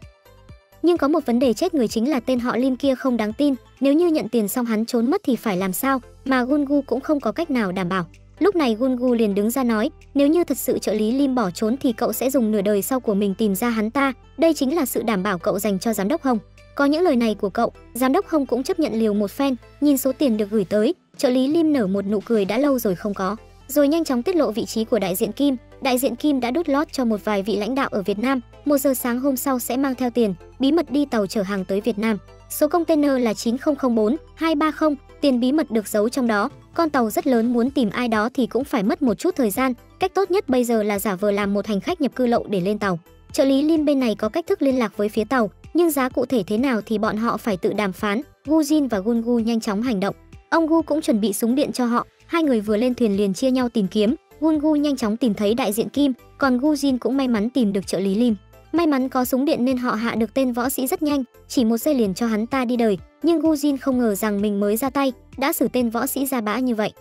Nhưng có một vấn đề chết người chính là tên họ Lim kia không đáng tin, nếu như nhận tiền xong hắn trốn mất thì phải làm sao, mà Gungu cũng không có cách nào đảm bảo. Lúc này Gungu liền đứng ra nói, nếu như thật sự trợ lý Lim bỏ trốn thì cậu sẽ dùng nửa đời sau của mình tìm ra hắn ta, đây chính là sự đảm bảo cậu dành cho giám đốc Hong. Có những lời này của cậu, giám đốc Hong cũng chấp nhận liều một phen, nhìn số tiền được gửi tới, trợ lý Lim nở một nụ cười đã lâu rồi không có, rồi nhanh chóng tiết lộ vị trí của đại diện Kim. Đại diện Kim đã đút lót cho một vài vị lãnh đạo ở Việt Nam, 1 giờ sáng hôm sau sẽ mang theo tiền, bí mật đi tàu chở hàng tới Việt Nam. Số container là 9004-230, tiền bí mật được giấu trong đó. Con tàu rất lớn, muốn tìm ai đó thì cũng phải mất một chút thời gian. Cách tốt nhất bây giờ là giả vờ làm một hành khách nhập cư lậu để lên tàu. Trợ lý Lim bên này có cách thức liên lạc với phía tàu, nhưng giá cụ thể thế nào thì bọn họ phải tự đàm phán. Woo Jin và Gungu nhanh chóng hành động. Ông Gu cũng chuẩn bị súng điện cho họ. Hai người vừa lên thuyền liền chia nhau tìm kiếm. Gungu nhanh chóng tìm thấy đại diện Kim, còn Woo Jin cũng may mắn tìm được trợ lý Lim. May mắn có súng điện nên họ hạ được tên võ sĩ rất nhanh, chỉ 1 giây liền cho hắn ta đi đời. Nhưng Woo Jin không ngờ rằng mình mới ra tay đã xử tên võ sĩ ra bã như vậy.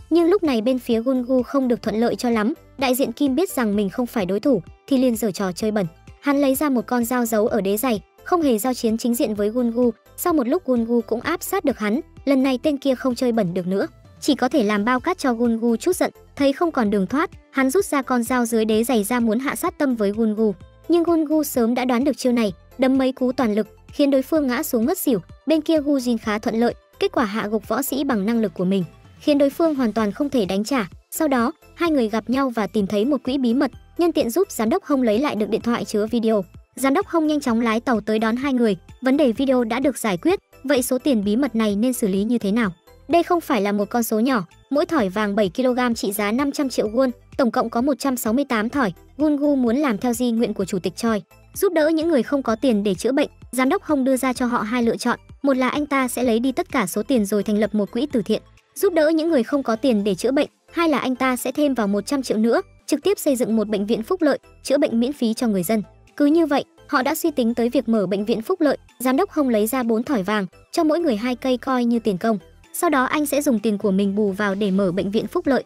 Nhưng lúc này bên phía Gungu không được thuận lợi cho lắm. Đại diện Kim biết rằng mình không phải đối thủ thì liền giở trò chơi bẩn. Hắn lấy ra một con dao giấu ở đế giày, không hề giao chiến chính diện với Gungu. Sau một lúc Gungu cũng áp sát được hắn, lần này tên kia không chơi bẩn được nữa, chỉ có thể làm bao cát cho Gungu chút giận. Thấy không còn đường thoát, hắn rút ra con dao dưới đế giày ra muốn hạ sát tâm với Gungu. Nhưng Gungu sớm đã đoán được chiêu này, đấm mấy cú toàn lực khiến đối phương ngã xuống ngất xỉu. Bên kia Woo Jin khá thuận lợi, kết quả hạ gục võ sĩ bằng năng lực của mình, khiến đối phương hoàn toàn không thể đánh trả. Sau đó hai người gặp nhau và tìm thấy một quỹ bí mật, nhân tiện giúp giám đốc Hong lấy lại được điện thoại chứa video. Giám đốc Hong nhanh chóng lái tàu tới đón hai người, vấn đề video đã được giải quyết. Vậy số tiền bí mật này nên xử lý như thế nào? Đây không phải là một con số nhỏ, mỗi thỏi vàng 7 kg trị giá 500 triệu won, tổng cộng có 168 thỏi. Gungu muốn làm theo di nguyện của chủ tịch Choi, giúp đỡ những người không có tiền để chữa bệnh. Giám đốc Hong đưa ra cho họ 2 lựa chọn, một là anh ta sẽ lấy đi tất cả số tiền rồi thành lập một quỹ từ thiện, giúp đỡ những người không có tiền để chữa bệnh, hai là anh ta sẽ thêm vào 100 triệu nữa, trực tiếp xây dựng một bệnh viện phúc lợi, chữa bệnh miễn phí cho người dân. Cứ như vậy, họ đã suy tính tới việc mở bệnh viện phúc lợi. Giám đốc Hong lấy ra 4 thỏi vàng, cho mỗi người 2 cây coi như tiền công. Sau đó anh sẽ dùng tiền của mình bù vào để mở bệnh viện phúc lợi.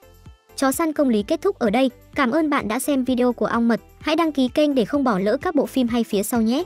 Chó săn công lý kết thúc ở đây. Cảm ơn bạn đã xem video của Ong Mật. Hãy đăng ký kênh để không bỏ lỡ các bộ phim hay phía sau nhé.